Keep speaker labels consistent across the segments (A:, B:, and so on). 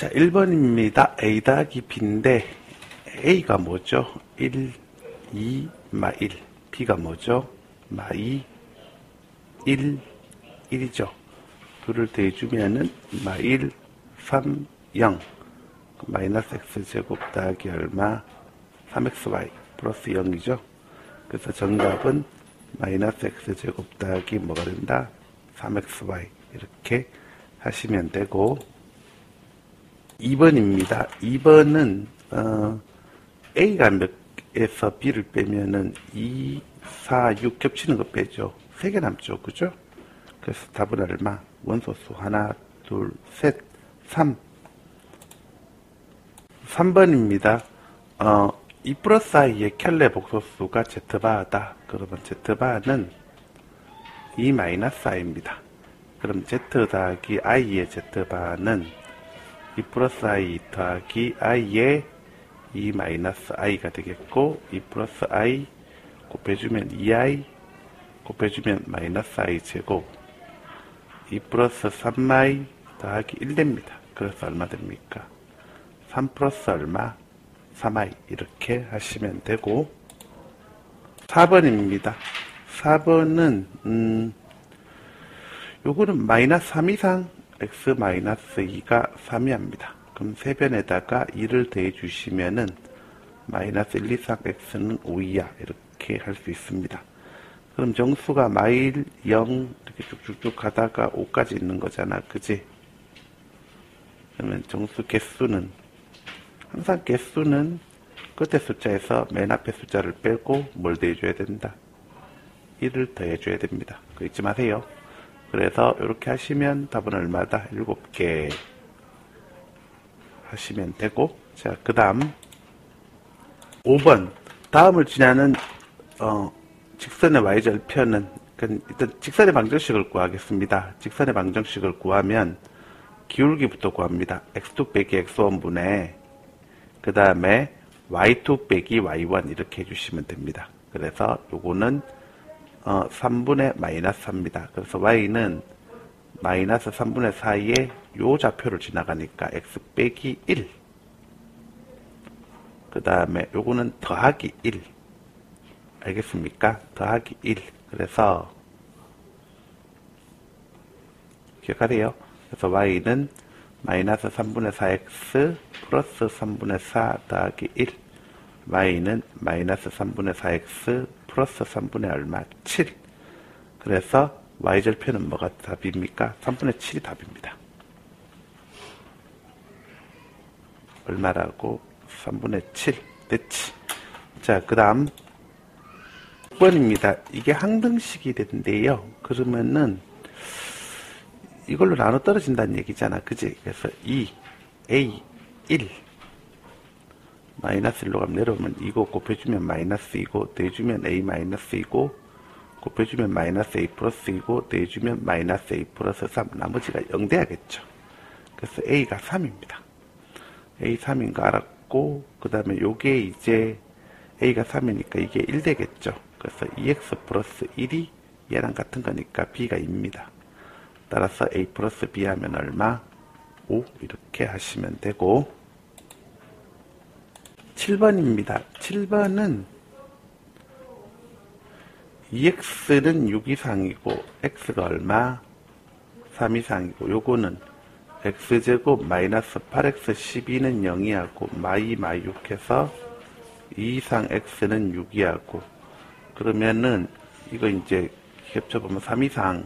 A: 자, 1번입니다. A 더하기 B인데 A가 뭐죠? 1, 2, 마 1. B가 뭐죠? 마 2, 1, 1이죠. 둘을 더해주면은 마 1, 3, 0. 마이너스 x제곱 더하기 얼마? 3xy 플러스 0이죠. 그래서 정답은 마이너스 x제곱 더하기 뭐가 된다? 3xy 이렇게 하시면 되고, 2번입니다. 2번은 A가 몇에서 B를 빼면은 2, 4, 6 겹치는 거 빼죠. 3개 남죠. 그죠? 그래서 답은 얼마? 원소수 하나, 둘, 셋, 3. 3번입니다. 2 플러스 i의 켤레 복소수가 z바다. 그러면 z바는 2 마이너스 i입니다. 그럼 z 더하기 i의 z바는 2 플러스 i 더하기 i의 2 마이너스 i가 되겠고, 2 플러스 i 곱해주면 2i 곱해주면 마이너스 i 제곱, 2 플러스 3i 더하기 1 됩니다. 그래서 얼마 됩니까? 3 플러스 얼마? 3i 이렇게 하시면 되고, 4번입니다. 4번은 요거는 마이너스 3 이상 x 마이너스 2가 3이 합니다. 그럼 세변에다가 2를 더해 주시면은 마이너스 1 이상 x는 5이야 이렇게 할 수 있습니다. 그럼 정수가 마일 0 이렇게 쭉쭉쭉 가다가 5까지 있는 거잖아. 그지? 그러면 정수 개수는 항상 개수는 끝에 숫자에서 맨 앞에 숫자를 빼고 뭘 더해줘야 된다? 1을 더해줘야 됩니다. 그거 잊지 마세요. 그래서 이렇게 하시면 답은 얼마다? 7개 하시면 되고, 자, 그 다음 5번. 다음을 지나는 직선의 y절편은, 일단 직선의 방정식을 구하겠습니다. 직선의 방정식을 구하면 기울기부터 구합니다. x2 빼기 x1분의 그 다음에 y2 빼기 y1 이렇게 해주시면 됩니다. 그래서 요거는 3분의 마이너스 4입니다. 그래서 y는 마이너스 3분의 4에 요 좌표를 지나가니까 x 빼기 1. 그 다음에 요거는 더하기 1. 알겠습니까? 더하기 1. 그래서 기억하세요. 그래서 y는 마이너스 3분의 4x 플러스 3분의 4 더하기 1. y는 마이너스 3분의 4x 플러스 3분의 얼마? 7. 그래서 y절편은 뭐가 답입니까? 3분의 7이 답입니다. 얼마라고? 3분의 7. 됐지? 자, 그 다음 6번입니다. 이게 항등식이 된대요. 그러면은 이걸로 나눠 떨어진다는 얘기잖아. 그지? 그래서 2, a, 1 마이너스 1로 가면 내려오면 2고 곱해주면 마이너스 2고 더해주면 a 마이너스 2고 곱해주면 마이너스 a 플러스 2고 더해주면 마이너스 a 플러스 3. 나머지가 0 돼야겠죠. 그래서 a가 3입니다. a 3인 거 알았고, 그 다음에 요게 이제 a가 3이니까 이게 1 되겠죠. 그래서 2x 플러스 1이 얘랑 같은 거니까 b가 2입니다. 따라서 a 플러스 b 하면 얼마? 5 이렇게 하시면 되고, 7번입니다. 7번은 2x는 6 이상이고 x가 얼마? 3 이상이고, 요거는 x제곱 마이너스 8x 12는 0이 하고 마이 6 해서 2 이상 x는 6이 하고, 그러면은 이거 이제 겹쳐보면 3 이상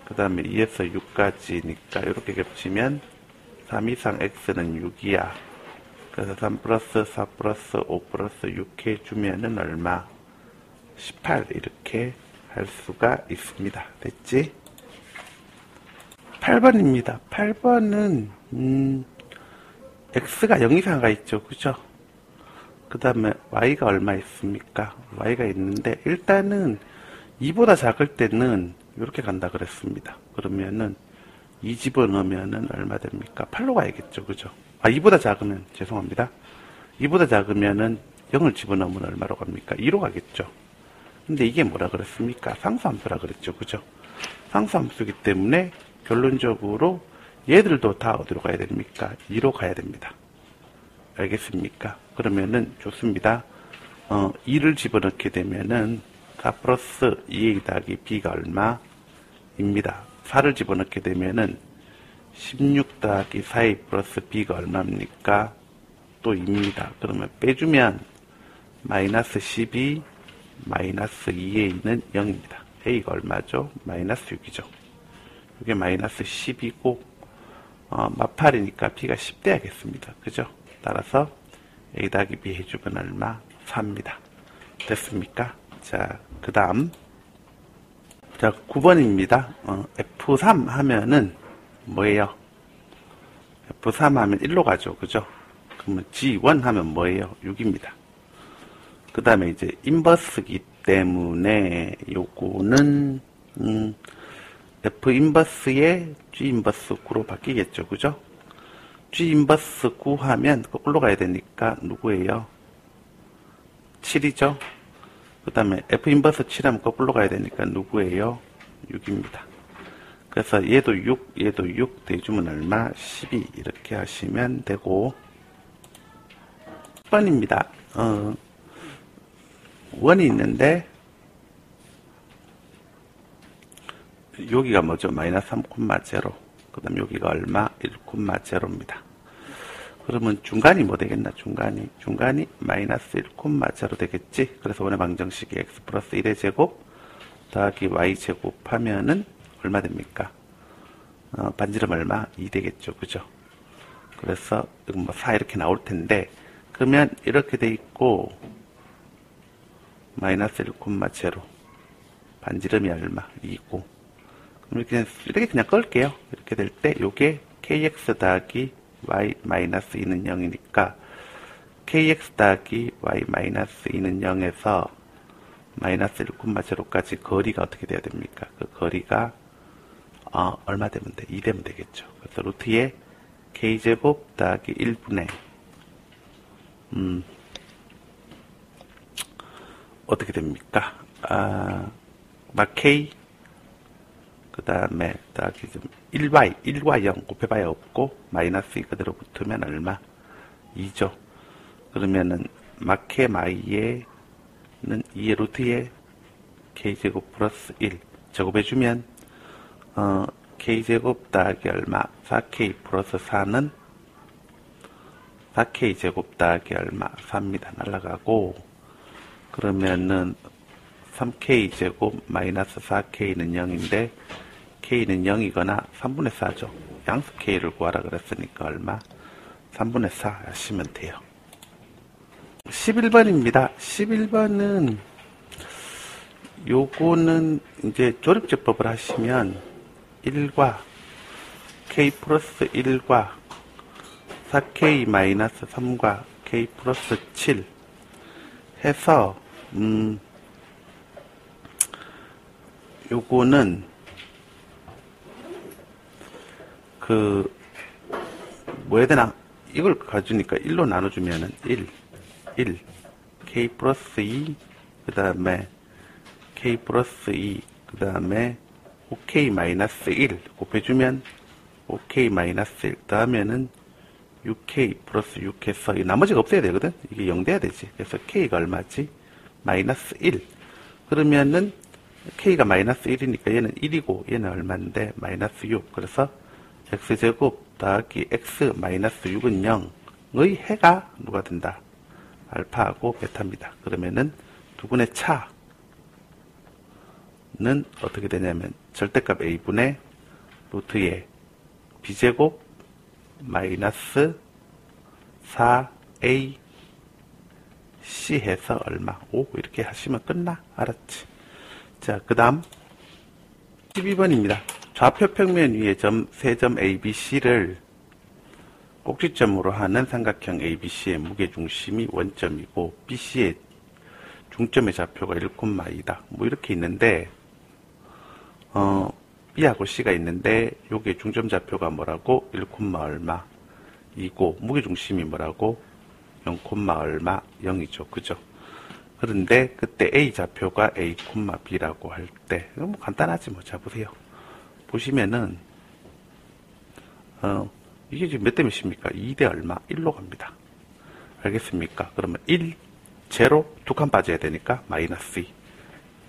A: 그 다음에 2에서 6까지니까 이렇게 겹치면 3 이상 x는 6이야. 그래서 3 플러스 4 플러스 5 플러스 6 해주면은 얼마? 18 이렇게 할 수가 있습니다. 됐지? 8번입니다. 8번은 x가 0 이상 가 있죠. 그죠? 그 다음에 y가 얼마 있습니까? y가 있는데 일단은 2보다 작을 때는 이렇게 간다 그랬습니다. 그러면은 2 집어넣으면은 얼마 됩니까? 8로 가야겠죠. 그죠? 2보다 작으면, 죄송합니다. 2보다 작으면은 0을 집어넣으면 얼마로 갑니까? 2로 가겠죠. 근데 이게 뭐라 그랬습니까? 상수함수라 그랬죠. 그죠? 상수함수기 때문에 결론적으로 얘들도 다 어디로 가야 됩니까? 2로 가야 됩니다. 알겠습니까? 그러면은 좋습니다. 2를 집어넣게 되면은 4 플러스 2a 더하기 b가 얼마입니다. 4를 집어넣게 되면은 16 더하기 4a 플러스 b가 얼마입니까? 또 2입니다. 그러면 빼주면 마이너스 12 마이너스 2a는 0입니다. a가 얼마죠? 마이너스 6이죠. 이게 마이너스 10이고 마팔이니까 b가 10 돼야겠습니다. 그죠? 따라서 a 더하기 b 해주면 얼마? 4입니다. 됐습니까? 자, 그 다음 자 9번입니다. F3 하면은 뭐예요? F3 하면 1로 가죠. 그죠? 그러면 G1 하면 뭐예요? 6입니다. 그 다음에 이제 인버스기 때문에 요거는 F 인버스에 G 인버스 9로 바뀌겠죠. 그죠? G 인버스 9 하면 거꾸로 가야 되니까 누구예요? 7이죠. 그 다음에 F 인버스 7 하면 거꾸로 가야 되니까 누구예요? 6입니다. 그래서 얘도 6, 얘도 6 대주면 얼마? 12 이렇게 하시면 되고 10번입니다. 원이 있는데 여기가 뭐죠? 마이너스 3,0. 그 다음 여기가 얼마? 1,0입니다. 그러면 중간이 뭐 되겠나? 중간이 마이너스 1,0 되겠지? 그래서 원의 방정식이 x 플러스 1의 제곱 더하기 y 제곱 하면은 얼마 됩니까? 반지름 얼마? 2 되겠죠. 그죠? 그래서 이건 뭐 4 이렇게 나올 텐데 그러면 이렇게 돼 있고 마이너스 1,0 반지름이 얼마? 2고 그럼 이렇게 그냥 끌게요. 이렇게 될 때 요게 kx 더하기 y 마이너스 2는 0이니까 kx 더하기 y 마이너스 2는 0에서 마이너스 1,0까지 거리가 어떻게 돼야 됩니까? 그 거리가 얼마 되면 돼? 2 되면 되겠죠. 그래서 루트에 k제곱 더하기 1분의 어떻게 됩니까? 막 k 그 다음에 더하기 1y 0 곱해봐야 없고 마이너스 2 그대로 붙으면 얼마? 2죠. 그러면은 마케 마이에는 2의 루트에 k제곱 플러스 1 제곱해주면 k제곱 더하기 얼마? 4k 플러스 4는 4k 제곱 더하기 얼마? 4입니다. 날라가고 그러면은 3k 제곱 마이너스 4k는 0인데 k는 0이거나 3분의 4죠. 양수 k를 구하라 그랬으니까 얼마? 3분의 4 하시면 돼요. 11번입니다. 11번은 요거는 이제 조립제법을 하시면 1과 k 플러스 1과 4k 마이너스 3과 k 플러스 7 해서 요거는 뭐 해야 되나? 이걸 가주니까 1로 나눠주면은 1, k 플러스 2, 그 다음에 k 플러스 2, 그 다음에 5k 마이너스 1 곱해주면 5k 마이너스 1 더하면은 6k 플러스 6 해서 이 나머지가 없어야 되거든? 이게 0 돼야 되지. 그래서 k가 얼마지? 마이너스 1. 그러면은 k가 마이너스 1이니까 얘는 1이고 얘는 얼마인데? 마이너스 6. 그래서 x제곱 더하기 x 마이너스 6은 0의 해가 누가 된다? 알파하고 베타입니다. 그러면은 두 분의 차는 어떻게 되냐면 절대값 a분의 루트의 b제곱 마이너스 4a c 해서 얼마? 5 이렇게 하시면 끝나? 알았지? 자, 그 다음 12번입니다. 좌표 평면 위에 세 점 ABC를 꼭지점으로 하는 삼각형 ABC의 무게중심이 원점이고 BC의 중점의 좌표가 1,2다. 뭐 이렇게 있는데 B하고 C가 있는데 요게 중점 좌표가 뭐라고? 1, 얼마 이고 무게중심이 뭐라고? 0, 얼마 0이죠. 그죠? 그런데 그때 A 좌표가 A, B라고 할 때 뭐 간단하지 뭐. 자 보세요. 보시면은 이게 지금 몇 대 몇입니까? 2대 얼마? 1로 갑니다. 알겠습니까? 그러면 1, 제로, 2칸 빠져야 되니까 마이너스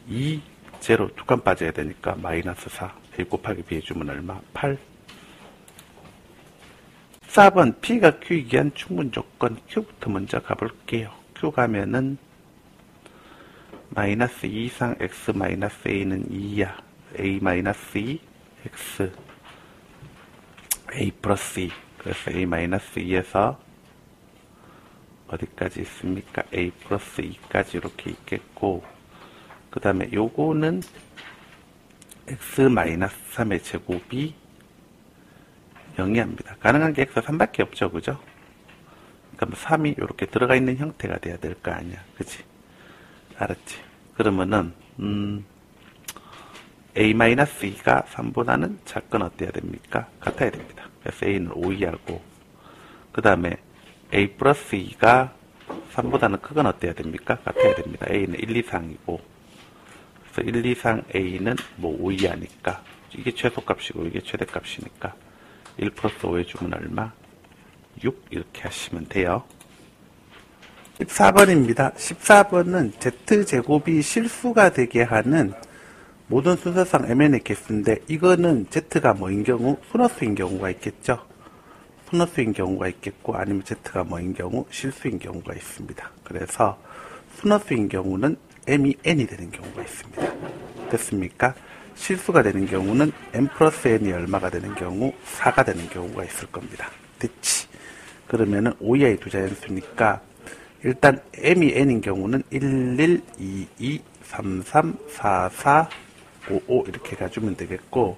A: 2, 제로, 2칸 빠져야 되니까 마이너스 4. A 곱하기 B 해주면 얼마? 8. 4번 P가 Q이기 위한 충분 조건 Q부터 먼저 가볼게요. Q 가면은 마이너스 2 이상 X 마이너스 A는 2야. A 마이너스 2, X A 플러스 2. 그래서 A 마이너스 2에서 어디까지 있습니까? A 플러스 2까지 이렇게 있겠고, 그 다음에 요거는 X 마이너스 3의 제곱이 0이합니다. 가능한 게 X가 3밖에 없죠, 그죠? 그럼 3이 이렇게 들어가 있는 형태가 돼야 될 거 아니야, 그치? 알았지? 그러면은 A-2가 3보다는 작건 어때야 됩니까? 같아야 됩니다. 그래서 A는 5이하고, 그 다음에 A 플러스 2가 3보다는 크건 어때야 됩니까? 같아야 됩니다. A는 1 이상이고, 그래서 1 이상 A는 뭐 5 이하니까, 이게 최소값이고 이게 최대값이니까 1 플러스 5 해주면 얼마? 6 이렇게 하시면 돼요. 14번입니다. 14번은 Z제곱이 실수가 되게 하는 모든 순서상 MN의 개수인데, 이거는 Z가 뭐인 경우? 순허수인 경우가 있겠죠. 순허수인 경우가 있겠고, 아니면 Z가 뭐인 경우? 실수인 경우가 있습니다. 그래서 순허수인 경우는 M이 N이 되는 경우가 있습니다. 됐습니까? 실수가 되는 경우는 M 플러스 N이 얼마가 되는 경우? 4가 되는 경우가 있을 겁니다. 됐지? 그러면은 5이하의 두 자연수니까 일단 M이 N인 경우는 11, 22, 33, 44, 55 이렇게 가주면 되겠고,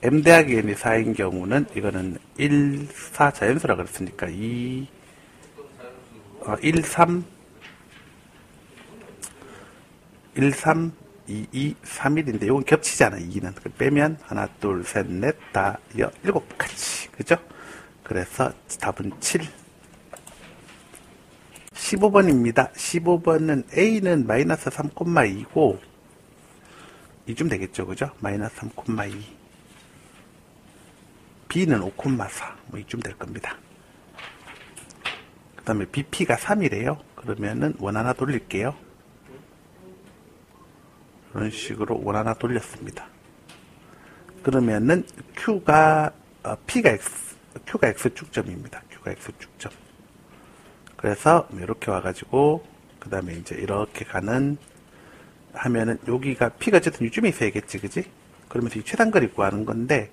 A: M 대하기 N이 4인 경우는 이거는 1, 4 자연수라 그랬으니까 1, 3, 1, 3, 2, 2, 3, 1인데 이건 겹치잖아, 2는. 빼면 하나, 둘, 셋, 넷, 다, 7가지. 그죠? 그래서 답은 7. 15번입니다. 15번은 A는 마이너스 3,2고, 이쯤 되겠죠, 그죠? 마이너스 3,2. B는 5,4. 뭐 이쯤 될 겁니다. 그 다음에 BP가 3이래요. 그러면은 원 하나 돌릴게요. 이런 식으로 원 하나 돌렸습니다. 그러면은 Q가 Q가 X축점입니다. Q가 X축점. 그래서 이렇게 와가지고 그 다음에 이제 이렇게 가는 하면은 여기가 P가 어쨌든 이쯤에 있어야겠지, 그지? 그러면서 이 최단거리 구하는 건데,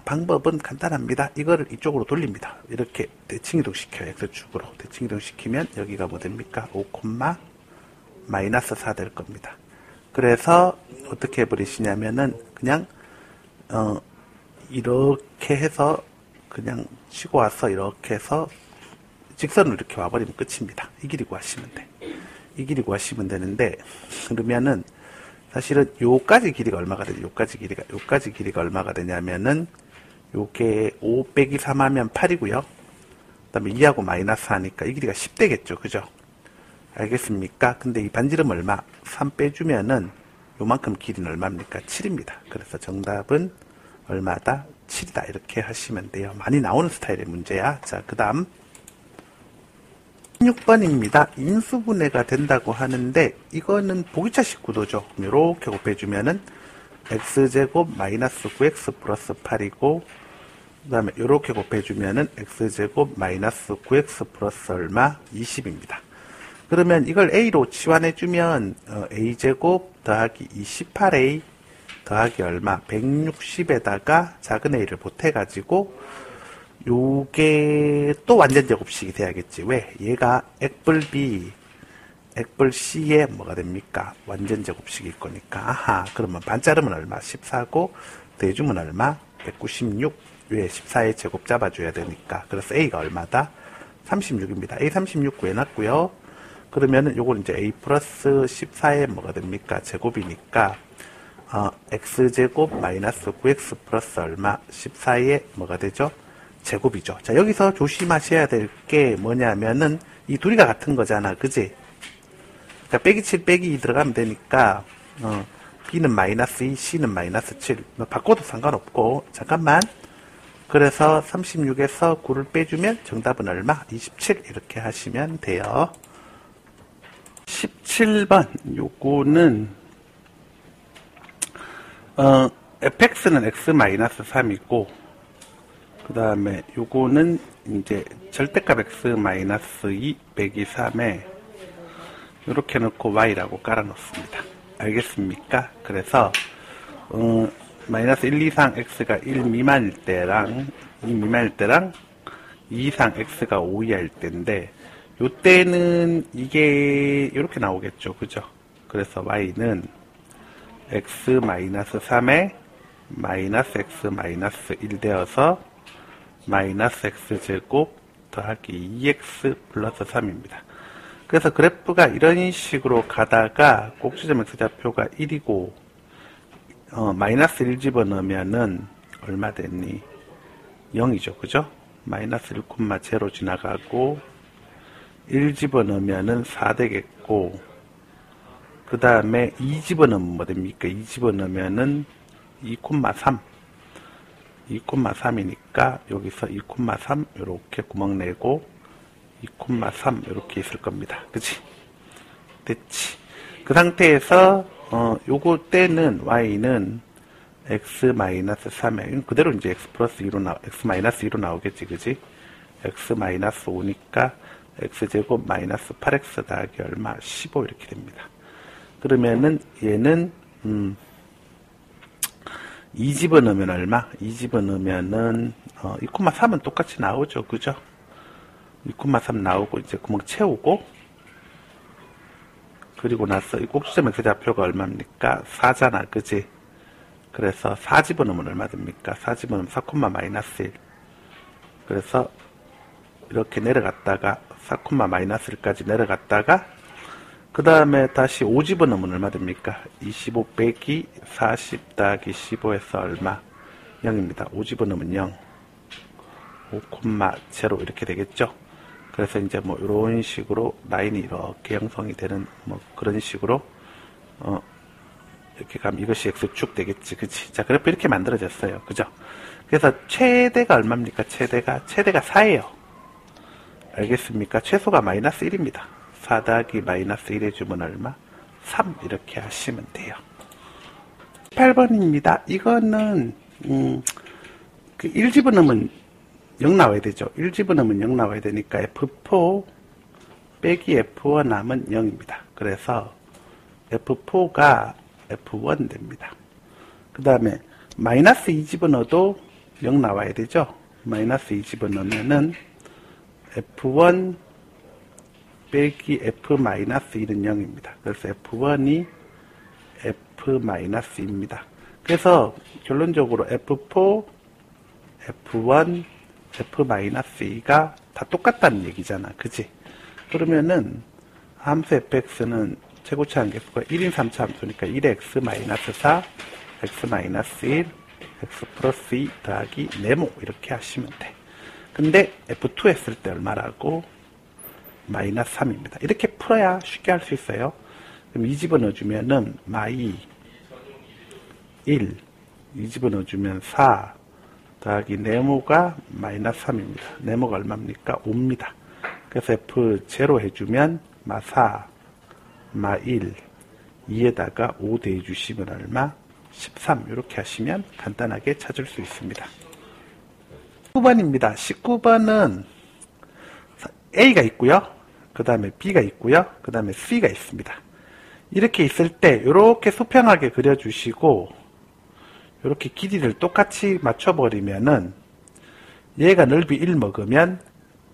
A: 방법은 간단합니다. 이거를 이쪽으로 돌립니다. 이렇게 대칭이동 시켜요. X축으로 대칭이동 시키면 여기가 뭐 됩니까? 5, 마이너스 4 될 겁니다. 그래서 어떻게 해버리시냐면은 그냥 이렇게 해서 그냥 치고 와서 이렇게 해서 직선으로 이렇게 와버리면 끝입니다. 이 길이 구하시면 돼. 이 길이 구하시면 되는데, 그러면은 사실은 요까지 길이가 얼마가 되죠? 요까지 길이가 얼마가 되냐면은 요게 5 빼기 3 하면 8이고요. 그 다음에 2하고 마이너스 하니까 이 길이가 10 되겠죠, 그죠? 알겠습니까? 근데 이 반지름 얼마? 3 빼주면은 요만큼 길이는 얼마입니까? 7입니다. 그래서 정답은 얼마다? 7이다. 이렇게 하시면 돼요. 많이 나오는 스타일의 문제야. 자, 그 다음 16번입니다. 인수분해가 된다고 하는데, 이거는 보기차식 구도죠. 이렇게 곱해주면은 x제곱 마이너스 9x 플러스 8이고, 그 다음에 이렇게 곱해주면은 x제곱 마이너스 9x 플러스 얼마? 20입니다. 그러면 이걸 a로 치환해주면 a제곱 더하기 28a 더하기 얼마? 160에다가 작은 a를 보태가지고 요게 또 완전 제곱식이 돼야겠지. 왜? 얘가 액불 B, 액불 C에 뭐가 됩니까? 완전 제곱식일 거니까. 아하, 그러면 반자름은 얼마? 14고 대주면 얼마? 196. 왜? 14의 제곱 잡아줘야 되니까. 그래서 A가 얼마다? 36입니다. A 36 구해놨고요. 그러면은 요걸 이제 A 플러스 14에 뭐가 됩니까? 제곱이니까 X제곱 마이너스 9X 플러스 얼마? 14에 뭐가 되죠? 제곱이죠. 자, 여기서 조심하셔야 될 게 뭐냐면은 이 둘이가 같은 거잖아, 그지? 그러니까 빼기 7 빼기 2 들어가면 되니까 B는 마이너스 2, C는 마이너스 7. 뭐 바꿔도 상관없고, 잠깐만. 그래서 36에서 9를 빼주면 정답은 얼마? 27 이렇게 하시면 돼요. 17번 요거는 fx는 x-3이고 그 다음에 요거는 이제 절대값 x-2 빼기 3에 이렇게 넣고 y라고 깔아 놓습니다. 알겠습니까? 그래서 마이너스 1 이상 x가 1 미만일 때랑 2 미만일 때랑 2 이상 x가 5 이하일 때인데 요때는 이게 이렇게 나오겠죠. 그죠? 그래서 y는 x-3에 마이너스 x-1 되어서 마이너스 x제곱 더하기 2x 플러스 3입니다. 그래서 그래프가 이런 식으로 가다가 꼭지점 x좌표가 1이고 마이너스 1 집어넣으면은 얼마 됐니? 0이죠. 그죠? 마이너스 1,0 지나가고 1 집어넣으면은 4 되겠고 그 다음에 2 집어넣으면 뭐 됩니까? 2 집어넣으면은 2,3 2,3이니까 여기서 2,3 이렇게 구멍 내고 2,3 이렇게 있을 겁니다. 그치? 됐지? 그 상태에서 요거 때는 y는 x-3에 그대로 이제 x 플러스 2로 x-2로 나오겠지. 그지? x-5니까 x제곱 마이너스 8x 더하기 얼마? 15 이렇게 됩니다. 그러면은 얘는 2 집어넣으면 얼마? 2 집어넣으면은 2,3은 똑같이 나오죠. 그죠? 2,3 나오고 이제 구멍 채우고 그리고 나서 이 꼭지점 x좌표가 얼마입니까? 4잖아. 그지? 그래서 4 집어넣으면 얼마 됩니까? 4 집어넣으면 4, 마이너스 1 그래서 이렇게 내려갔다가 4, 마이너스 1까지 내려갔다가 그 다음에 다시 5 집어넣으면 얼마 됩니까? 25 빼기 40 더하기 15에서 얼마? 0입니다. 5 집어넣으면 0 5,0 이렇게 되겠죠? 그래서 이제 뭐 이런 식으로 라인이 이렇게 형성이 되는 뭐 그런 식으로 이렇게 가면 이것이 x축 되겠지. 그치? 자, 그래프 이렇게 만들어졌어요. 그죠? 그래서 최대가 얼마입니까? 최대가 4예요. 알겠습니까? 최소가 마이너스 1입니다. 4 더하기 마이너스 1 해주면 얼마? 3 이렇게 하시면 돼요. 18번입니다. 이거는 1 집어넣으면 0 나와야 되죠. 1 집어넣으면 0 나와야 되니까 F4 빼기 F1 남은 0입니다. 그래서 F4가 F1 됩니다. 그 다음에 마이너스 2 집어넣어도 0 나와야 되죠. 마이너스 2 집어넣으면은 F1 빼기 F-1은 0입니다. 그래서 F1이 F-2입니다. 그래서 결론적으로 F4, F1, F-2가 다 똑같다는 얘기잖아. 그치? 그러면은 함수 fx는 최고치 한계수가 1인 3차 함수니까 1의 x-4, x-1, x 플러스 2 더하기 네모 이렇게 하시면 돼. 근데 F2 했을 때 얼마라고? 마이너스 3입니다. 이렇게 풀어야 쉽게 할 수 있어요. 그럼 2 집어넣어주면은 마이 1, 2 집어넣어주면 4 더하기 네모가 마이너스 3입니다. 네모가 얼마입니까? 5입니다. 그래서 F0 해주면 마 4, 마 1, 2에다가 5 대해주시면 얼마? 13 이렇게 하시면 간단하게 찾을 수 있습니다. 19번입니다. 19번은 A가 있고요. 그 다음에 B가 있고요. 그 다음에 C가 있습니다. 이렇게 있을 때 이렇게 수평하게 그려주시고 이렇게 길이를 똑같이 맞춰버리면은 얘가 넓이 1 먹으면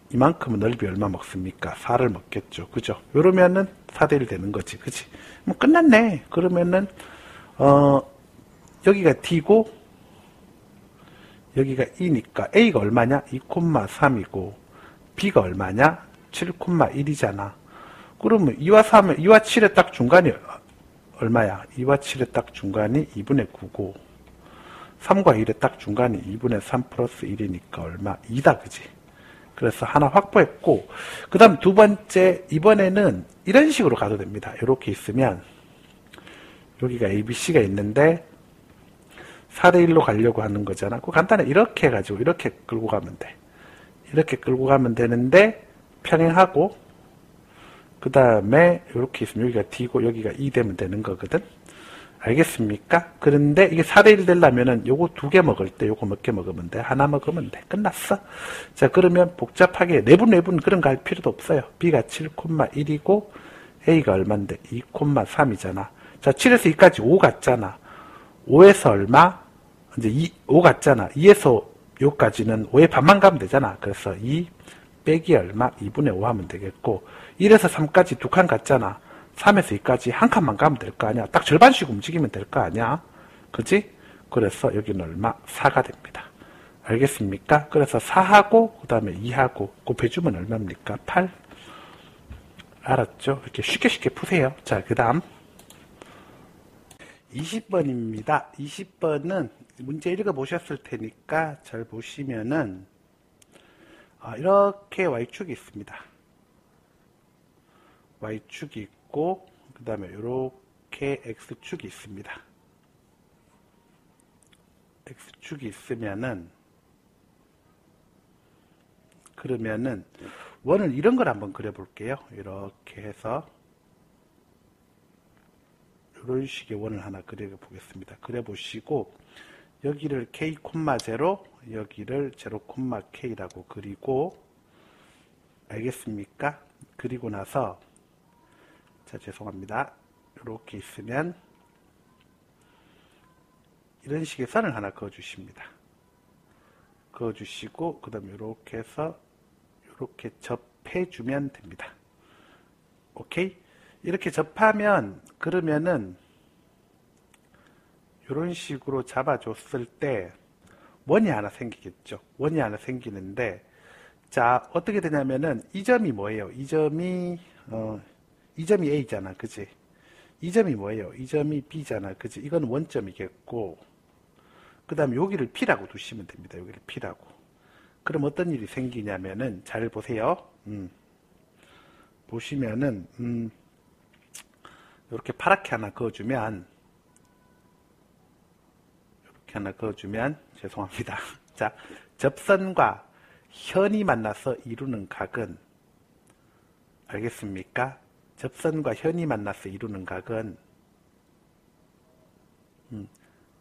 A: 이만큼은 넓이 얼마 먹습니까? 4를 먹겠죠. 그죠? 이러면은 4대 1 되는 거지. 그치? 뭐 끝났네. 그러면은 여기가 D고 여기가 E니까 A가 얼마냐? 2,3이고 B가 얼마냐? 7,1이잖아. 그러면 2와 7의 딱 중간이 얼마야? 2와 7의 딱 중간이 2분의 9고 3과 1의 딱 중간이 2분의 3 플러스 1이니까 얼마? 2다. 그지? 그래서 하나 확보했고 그 다음 두 번째 이번에는 이런 식으로 가도 됩니다. 이렇게 있으면 여기가 ABC가 있는데 4대1로 가려고 하는 거잖아. 그거 간단해. 이렇게 해가지고 이렇게 끌고 가면 돼. 이렇게 끌고 가면 되는데 평행하고 그 다음에 이렇게 있으면 여기가 D고 여기가 E 되면 되는 거거든. 알겠습니까? 그런데 이게 4대1 되려면은 요거 2개 먹을 때 요거 몇 개 먹으면 돼? 하나 먹으면 돼. 끝났어. 자, 그러면 복잡하게 내분 그런 거 할 필요도 없어요. B가 7,1이고 A가 얼만데? 2,3이잖아. 자, 7에서 2까지 5 같잖아. 5에서 얼마? 이제 5 같잖아. 2에서 요까지는 5의 반만 가면 되잖아. 그래서 2 빼기 얼마? 2분의 5 하면 되겠고 1에서 3까지 2칸 갔잖아. 3에서 2까지 한 칸만 가면 될 거 아니야. 딱 절반씩 움직이면 될 거 아니야. 그지? 그래서 여기는 얼마? 4가 됩니다. 알겠습니까? 그래서 4하고 그 다음에 2하고 곱해주면 얼마입니까? 8. 알았죠? 이렇게 쉽게 푸세요. 자, 그 다음 20번입니다. 20번은 문제 읽어보셨을 테니까 잘 보시면은 이렇게 Y축이 있습니다. Y축이 있고 그 다음에 이렇게 X축이 있습니다. X축이 있으면은 그러면은 원을 이런 걸 한번 그려볼게요. 이렇게 해서 이런 식의 원을 하나 그려보겠습니다. 그려보시고 여기를 K, 0, 여기를 0, K라고 그리고 알겠습니까? 그리고 나서 자, 죄송합니다. 이렇게 있으면 이런 식의 선을 하나 그어주십니다. 그어주시고 그 다음에 이렇게 해서 이렇게 접해주면 됩니다. 오케이? 이렇게 접하면 그러면은 이런 식으로 잡아줬을 때 원이 하나 생기겠죠. 원이 하나 생기는데 자, 어떻게 되냐면은 이 점이 뭐예요? 이 점이 A잖아. 그지? 이 점이 뭐예요? 이 점이 B잖아. 그지? 이건 원점이겠고 그 다음에 여기를 P라고 두시면 됩니다. 여기를 P라고. 그럼 어떤 일이 생기냐면은 잘 보세요. 보시면은 이렇게 파랗게 하나 그어주면 죄송합니다. 자, 접선과 현이 만나서 이루는 각은 알겠습니까? 접선과 현이 만나서 이루는 각은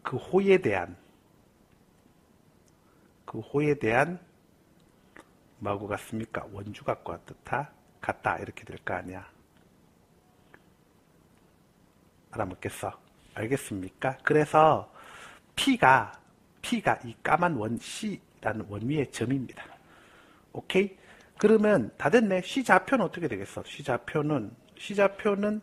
A: 그 호에 대한 뭐하고 같습니까? 원주각과 같다 이렇게 될 거 아니야. 알아먹겠어? 알겠습니까? 그래서 P가 이 까만 원 C라는 원위의 점입니다. 오케이? 그러면 다 됐네. C좌표는 어떻게 되겠어? C좌표는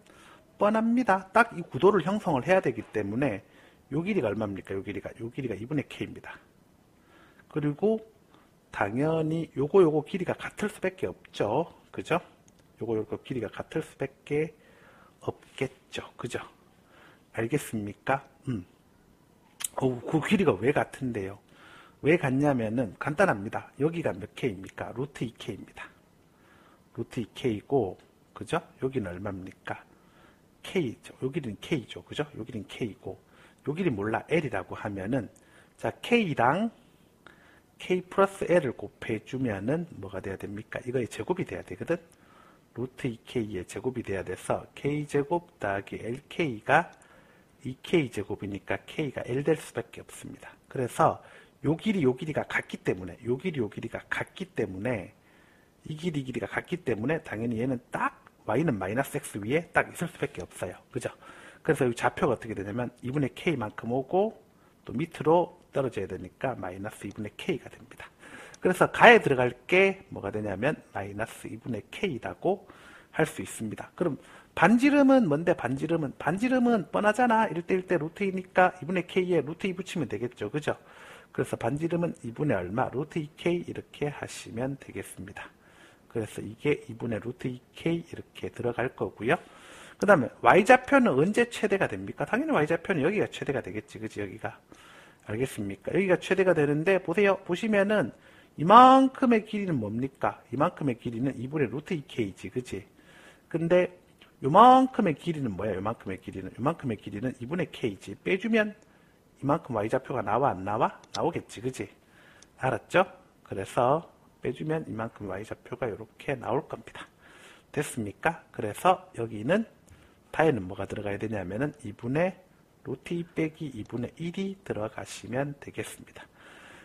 A: 뻔합니다. 딱 이 구도를 형성을 해야 되기 때문에 요 길이가 얼마입니까? 요 길이가 2분의 K입니다. 그리고 당연히 요거 길이가 같을 수밖에 없죠. 그죠? 요거 길이가 같을 수밖에 없겠죠. 그죠? 알겠습니까? 그 길이가 왜 같은데요? 왜 같냐면은 간단합니다. 여기가 몇 K입니까? 루트 2K입니다. 루트 2K고 그죠? 여기는 얼마입니까? K죠. 여기는 K죠. 그죠? 여기는 K고 여기는 몰라 L이라고 하면은 자, K랑 K 플러스 L을 곱해주면은 뭐가 돼야 됩니까? 이거의 제곱이 돼야 되거든? 루트 2K의 제곱이 돼야 돼서 K제곱 더하기 LK가 2K제곱이니까 K가 L 될 수밖에 없습니다. 그래서 요 길이가 같기 때문에 이 길이가 같기 때문에 당연히 얘는 딱 Y는 마이너스 X 위에 딱 있을 수밖에 없어요. 그죠? 그래서 이 좌표가 어떻게 되냐면 2분의 K만큼 오고 또 밑으로 떨어져야 되니까 마이너스 2분의 K가 됩니다. 그래서 가에 들어갈 게 뭐가 되냐면 마이너스 2분의 K라고 할 수 있습니다. 그럼 반지름은 뭔데? 반지름은 뻔하잖아. 1대 1대 루트 2니까 2분의 K에 루트 2 붙이면 되겠죠. 그죠? 그래서 반지름은 2분의 얼마? 루트 2K 이렇게 하시면 되겠습니다. 그래서 이게 2분의 루트 2K 이렇게 들어갈 거고요. 그 다음에 Y좌표는 언제 최대가 됩니까? 당연히 Y좌표는 여기가 최대가 되겠지. 그지? 여기가. 알겠습니까? 여기가 최대가 되는데 보세요. 보시면은 이만큼의 길이는 뭡니까? 이만큼의 길이는 2분의 루트 2K지. 그지? 근데 요만큼의 길이는 뭐야? 요만큼의 길이는 2분의 K지. 빼주면 이만큼 y좌표가 나와 안 나와? 나오겠지, 그지? 알았죠? 그래서 빼주면 이만큼 y좌표가 이렇게 나올 겁니다. 됐습니까? 그래서 여기는 다에는 뭐가 들어가야 되냐면은 2분의 루트 2 빼기 2분의 1이 들어가시면 되겠습니다.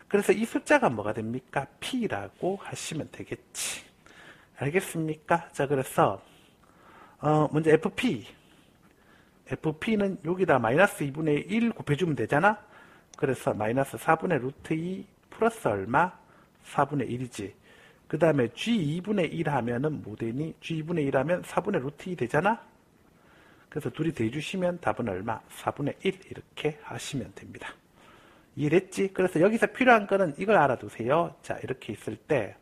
A: 그래서 이 숫자가 뭐가 됩니까? P라고 하시면 되겠지. 알겠습니까? 자, 그래서 먼저 FP는 여기다 마이너스 2분의 1 곱해주면 되잖아? 그래서 마이너스 4분의 루트 2 플러스 얼마? 4분의 1이지. 그 다음에 G2분의 1 하면은 뭐 되니? G2분의 1 하면 4분의 루트 2 되잖아? 그래서 둘이 대주시면 답은 얼마? 4분의 1 이렇게 하시면 됩니다. 이해됐지? 그래서 여기서 필요한 거는 이걸 알아두세요. 자, 이렇게 있을 때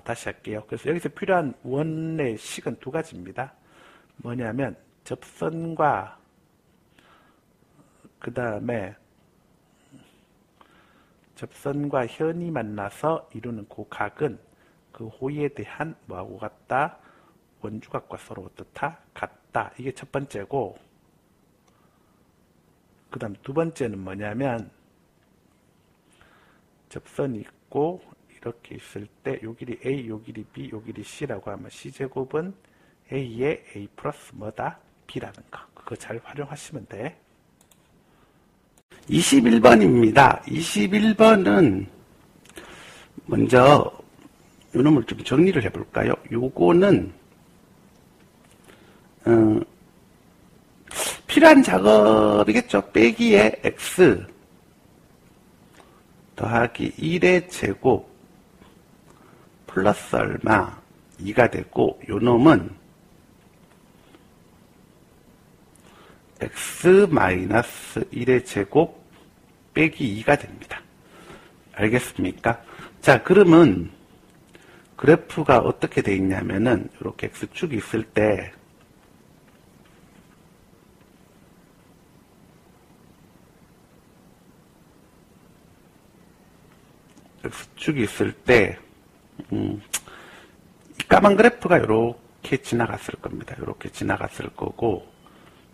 A: 다시 할게요. 그래서 여기서 필요한 원의 식은 두 가지입니다. 뭐냐면 접선과 그 다음에 접선과 현이 만나서 이루는 그 각은 그 호의에 대한 뭐하고 같다? 원주각과 서로 어떻다? 같다. 이게 첫 번째고, 그 다음 두 번째는 뭐냐면 접선이 있고 이렇게 있을 때 요 길이 A, 요 길이 B, 요 길이 C라고 하면 C제곱은 A의 A 플러스 뭐다? B라는 거. 그거 잘 활용하시면 돼. 21번입니다. 21번은 먼저 요 놈을 좀 정리를 해볼까요? 요거는 필요한 작업이겠죠. 빼기의 x 더하기 1의 제곱 플러스 얼마 2가 되고, 요 놈은 x 마이너스 1의 제곱 빼기 2가 됩니다. 알겠습니까? 자, 그러면 그래프가 어떻게 되어 있냐면은 이렇게 x축이 있을 때 x축이 있을 때 이 까만 그래프가 이렇게 지나갔을 겁니다. 이렇게 지나갔을 거고,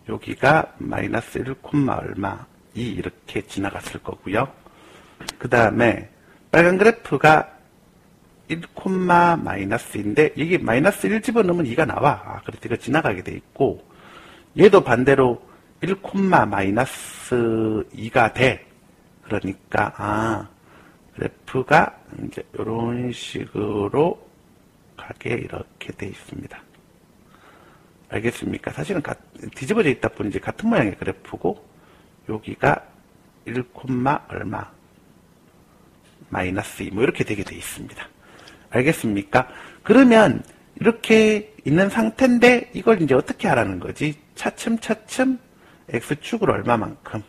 A: 여기가 마이너스 1, 얼마 2 이렇게 지나갔을 거고요. 그 다음에 빨간 그래프가 1, 마이너스인데 이게 마이너스 1 집어넣으면 2가 나와. 그래서 이거 지나가게 돼 있고, 얘도 반대로 1, 마이너스 2가 돼. 그러니까 그래프가 이제 이런 식으로 가게 이렇게 돼 있습니다. 알겠습니까? 사실은 뒤집어져 있다 보니 같은 모양의 그래프고, 여기가 1, 얼마 마이너스 2 뭐 이렇게 되게 돼 있습니다. 알겠습니까? 그러면 이렇게 있는 상태인데 이걸 이제 어떻게 하라는 거지? 차츰차츰 x축으로 얼마만큼?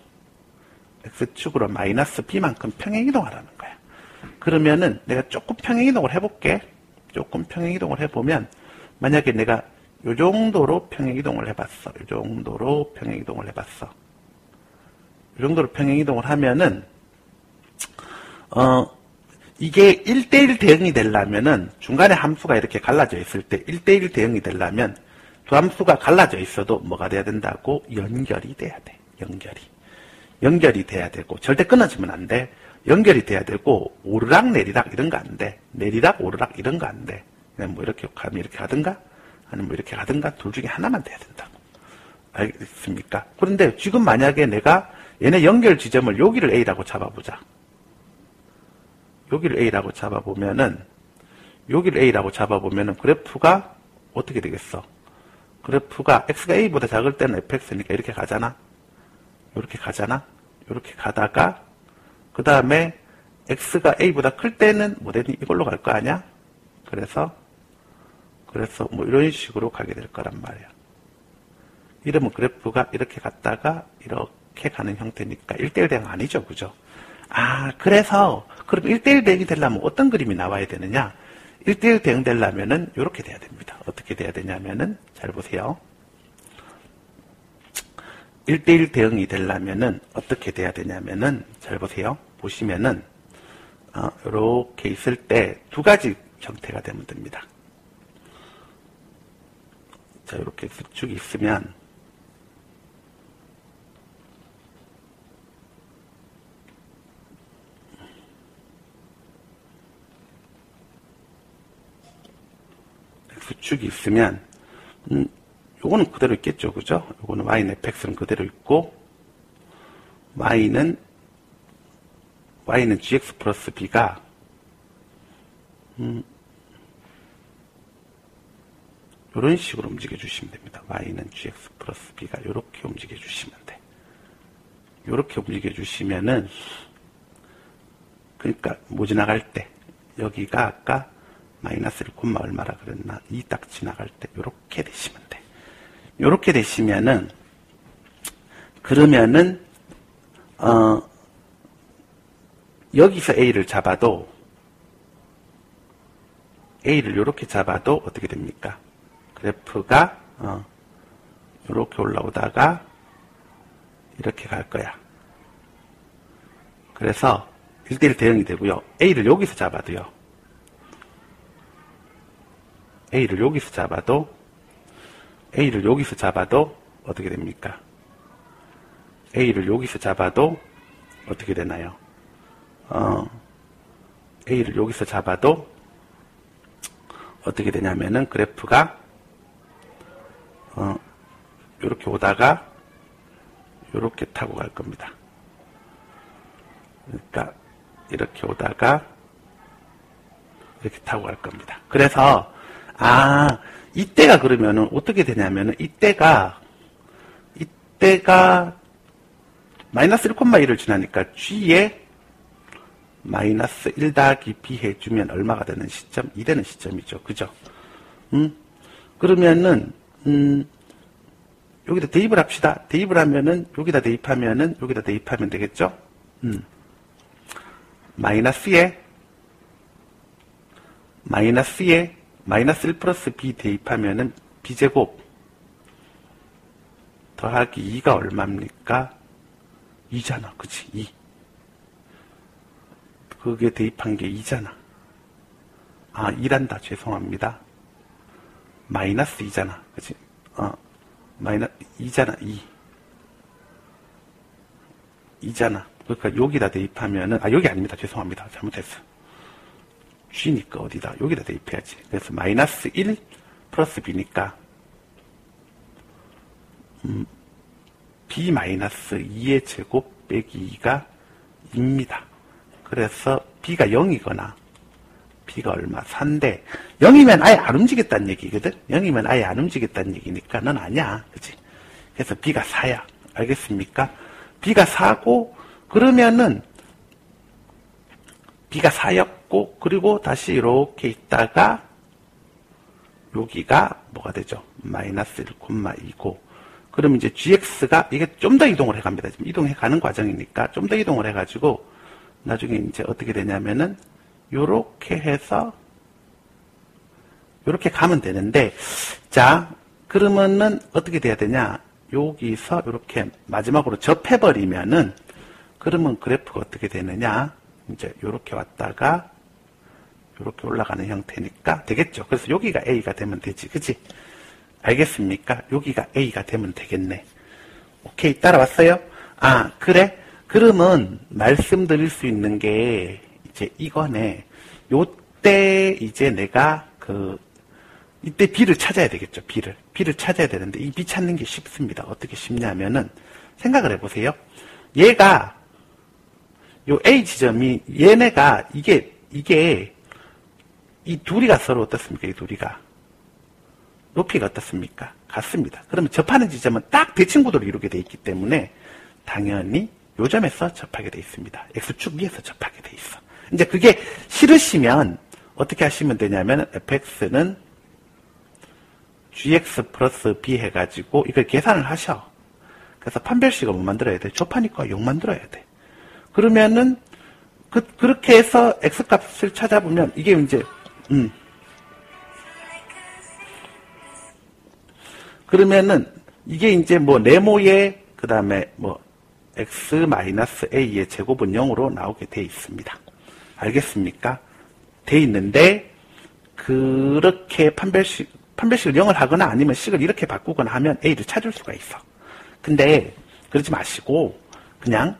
A: x축으로 마이너스 b만큼 평행이동하라는 거야. 그러면은 내가 조금 평행이동을 해볼게. 조금 평행이동을 해보면, 만약에 내가 요 정도로 평행이동을 해봤어. 요 정도로 평행이동을 해봤어. 요 정도로 평행이동을 하면은 이게 1대1 대응이 되려면은 중간에 함수가 이렇게 갈라져 있을 때 1대1 대응이 되려면 두 함수가 갈라져 있어도 뭐가 돼야 된다고? 연결이 돼야 돼. 연결이 돼야 되고, 절대 끊어지면 안 돼. 연결이 돼야 되고, 오르락 내리락 이런 거 안 돼. 내리락 오르락 이런 거 안 돼. 그냥 뭐 이렇게 가면 이렇게 가든가 아니면 뭐 이렇게 가든가 둘 중에 하나만 돼야 된다고. 알겠습니까? 그런데 지금 만약에 내가 얘네 연결 지점을 여기를 A라고 잡아보자. 여기를 A라고 잡아보면은 그래프가 어떻게 되겠어? 그래프가 x가 A보다 작을 때는 fx니까 이렇게 가잖아. 이렇게 가다가 그 다음에 x가 A보다 클 때는 뭐 되니? 이걸로 갈 거 아니야? 그래서 뭐 이런 식으로 가게 될 거란 말이야. 이러면 그래프가 이렇게 갔다가 이렇게 가는 형태니까 1대1 대응 아니죠, 그죠? 그래서 그럼 1대1 대응이 되려면 어떤 그림이 나와야 되느냐? 1대1 대응 되려면은 이렇게 돼야 됩니다. 어떻게 돼야 되냐면은 잘 보세요. 1대1 대응이 되려면은 어떻게 돼야 되냐면은 잘 보세요. 보시면은 이렇게 있을 때 두 가지 형태가 되면 됩니다. 자, 이렇게 수축이 있으면 x축이 있으면 요거는 그대로 있겠죠. 그죠? 요거는 y는 fx는 그대로 있고 y는 gx 플러스 b가 이런 식으로 움직여 주시면 됩니다. y는 gx 플러스 b가 이렇게 움직여 주시면 돼. 이렇게 움직여 주시면은 그러니까 뭐 지나갈 때 여기가 아까 마이너스 1, 얼마라 그랬나? 2 딱 지나갈 때 이렇게 되시면 돼. 이렇게 되시면은 그러면은 여기서 A를 잡아도 A를 이렇게 잡아도 어떻게 됩니까? 그래프가 이렇게 올라오다가 이렇게 갈 거야. 그래서 1대1 대응이 되고요. A를 여기서 잡아도요. A를 여기서 잡아도 어떻게 됩니까? A를 여기서 잡아도 어떻게 되나요? A를 여기서 잡아도 어떻게 되냐면은 그래프가 이렇게 오다가 이렇게 타고 갈 겁니다. 그러니까 이렇게 오다가 이렇게 타고 갈 겁니다. 그래서 이때가 그러면은 어떻게 되냐면은 이때가 마이너스 1,1을 지나니까 g에 마이너스 1 더하기 b 해주면 얼마가 되는 시점? 2 되는 시점이죠. 그죠? 그러면은 여기다 대입을 합시다. 대입을 하면은 여기다 대입하면 되겠죠? 마이너스에 마이너스 1 플러스 b 대입하면은 b제곱 더하기 2가 얼마입니까? 2잖아. 그치? 2. 그게 대입한 게 2잖아. 2란다. 죄송합니다. 마이너스 2잖아. 그치? 마이너스 2잖아. 2잖아. 그러니까 여기다 대입하면은, 여기 아닙니다. 죄송합니다. 잘못했어. g니까 어디다? 여기다 대입해야지. 그래서 마이너스 1 플러스 b니까, b 마이너스 2의 제곱 빼기 2가 2입니다. 그래서 b가 0이거나, b가 얼마? 4인데, 0이면 아예 안 움직였다는 얘기거든? 0이면 아예 안 움직였다는 얘기니까 넌 아니야. 그치? 그래서 b가 4야. 알겠습니까? b가 4고, 그러면은, b가 4였고, 그리고 다시 이렇게 있다가, 여기가 뭐가 되죠? 마이너스 1,2고, 그럼 이제 gx가, 이게 좀 더 이동을 해갑니다. 지금 이동해 가는 과정이니까 좀 더 이동을 해가지고, 나중에 이제 어떻게 되냐면은, 요렇게 해서, 요렇게 가면 되는데, 자, 그러면은 어떻게 돼야 되냐? 여기서 이렇게 마지막으로 접해버리면은, 그러면 그래프가 어떻게 되느냐? 이제 요렇게 왔다가, 요렇게 올라가는 형태니까 되겠죠. 그래서 여기가 A가 되면 되지. 그치? 알겠습니까? 여기가 A가 되면 되겠네. 오케이. 따라왔어요? 그래? 그러면 말씀드릴 수 있는 게 이제 이거네. 요때 이제 내가 이때 B를 찾아야 되겠죠. B를 찾아야 되는데 이 B 찾는 게 쉽습니다. 어떻게 쉽냐면은 생각을 해보세요. 얘가 요 A 지점이 얘네가 이게 이 둘이가 서로 어떻습니까? 이 둘이가 높이가 어떻습니까? 같습니다. 그러면 접하는 지점은 딱 대칭구도를 이루게 돼 있기 때문에 당연히 요 점에서 접하게 돼 있습니다. X축 위에서 접하게 돼 있어. 이제 그게 싫으시면 어떻게 하시면 되냐면 fx는 gx 플러스 b 해가지고 이걸 계산을 하셔. 그래서 판별식을 뭐 만들어야 돼? 접하니까 0 만들어야 돼. 그러면은 그렇게 해서 x값을 찾아보면 이게 이제 그러면은 이게 이제 뭐 네모의 그 다음에 뭐 x-a의 제곱은 0으로 나오게 돼 있습니다. 알겠습니까? 돼 있는데 그렇게 판별식을 0을 하거나 아니면 식을 이렇게 바꾸거나 하면 a를 찾을 수가 있어. 근데 그러지 마시고 그냥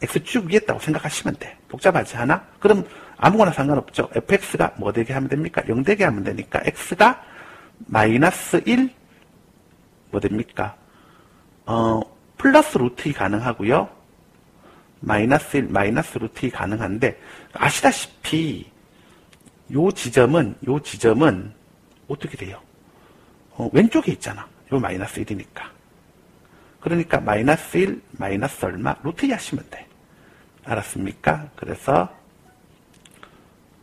A: x축 위에 있다고 생각하시면 돼. 복잡하지 않아? 그럼 아무거나 상관없죠. fx가 뭐 되게 하면 됩니까? 0 되게 하면 되니까 x가 마이너스 1, 뭐 됩니까? 플러스 루트 2 가능하고요. 마이너스 1, 마이너스 루트 2 가능한데, 아시다시피, 요 지점은 어떻게 돼요? 왼쪽에 있잖아. 요 마이너스 1이니까. 그러니까 마이너스 1, 마이너스 얼마? 루트 2 하시면 돼. 알았습니까? 그래서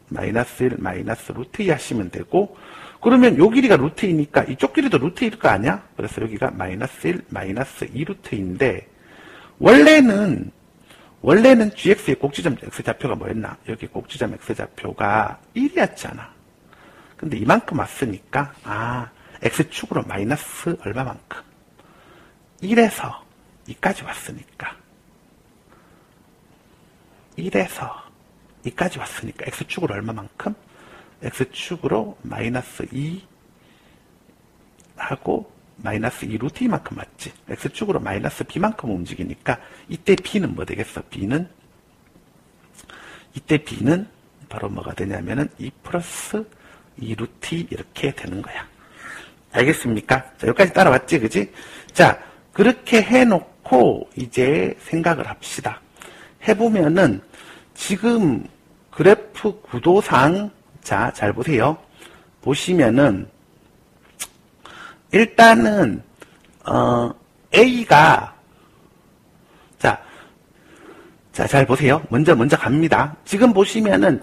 A: 마이너스 1, 마이너스 루트 2 하시면 되고, 그러면 요 길이가 루트 2니까 이쪽 길이도 루트 2일 거 아니야? 그래서 여기가 마이너스 1, 마이너스 2 루트 2인데, 원래는 gx의 꼭지점 x좌표가 뭐였나? 여기 꼭지점 x좌표가 1이었잖아. 근데 이만큼 왔으니까, x축으로 마이너스 얼마만큼? 1에서 2까지 왔으니까. 1에서 2까지 왔으니까 x축으로 얼마만큼? x축으로 마이너스 2 하고 마이너스 2 루트 2만큼 왔지. x축으로 마이너스 b만큼 움직이니까 이때 b는 뭐 되겠어? 이때 b는 바로 뭐가 되냐면은 2 플러스 2 루트 2 이렇게 되는 거야. 알겠습니까? 자, 여기까지 따라왔지, 그지? 자, 그렇게 해놓고 이제 생각을 합시다. 해보면은 지금 그래프 구도상, 자, 잘 보세요. 보시면은 일단은 A가, 자, 잘 보세요. 먼저 갑니다. 지금 보시면은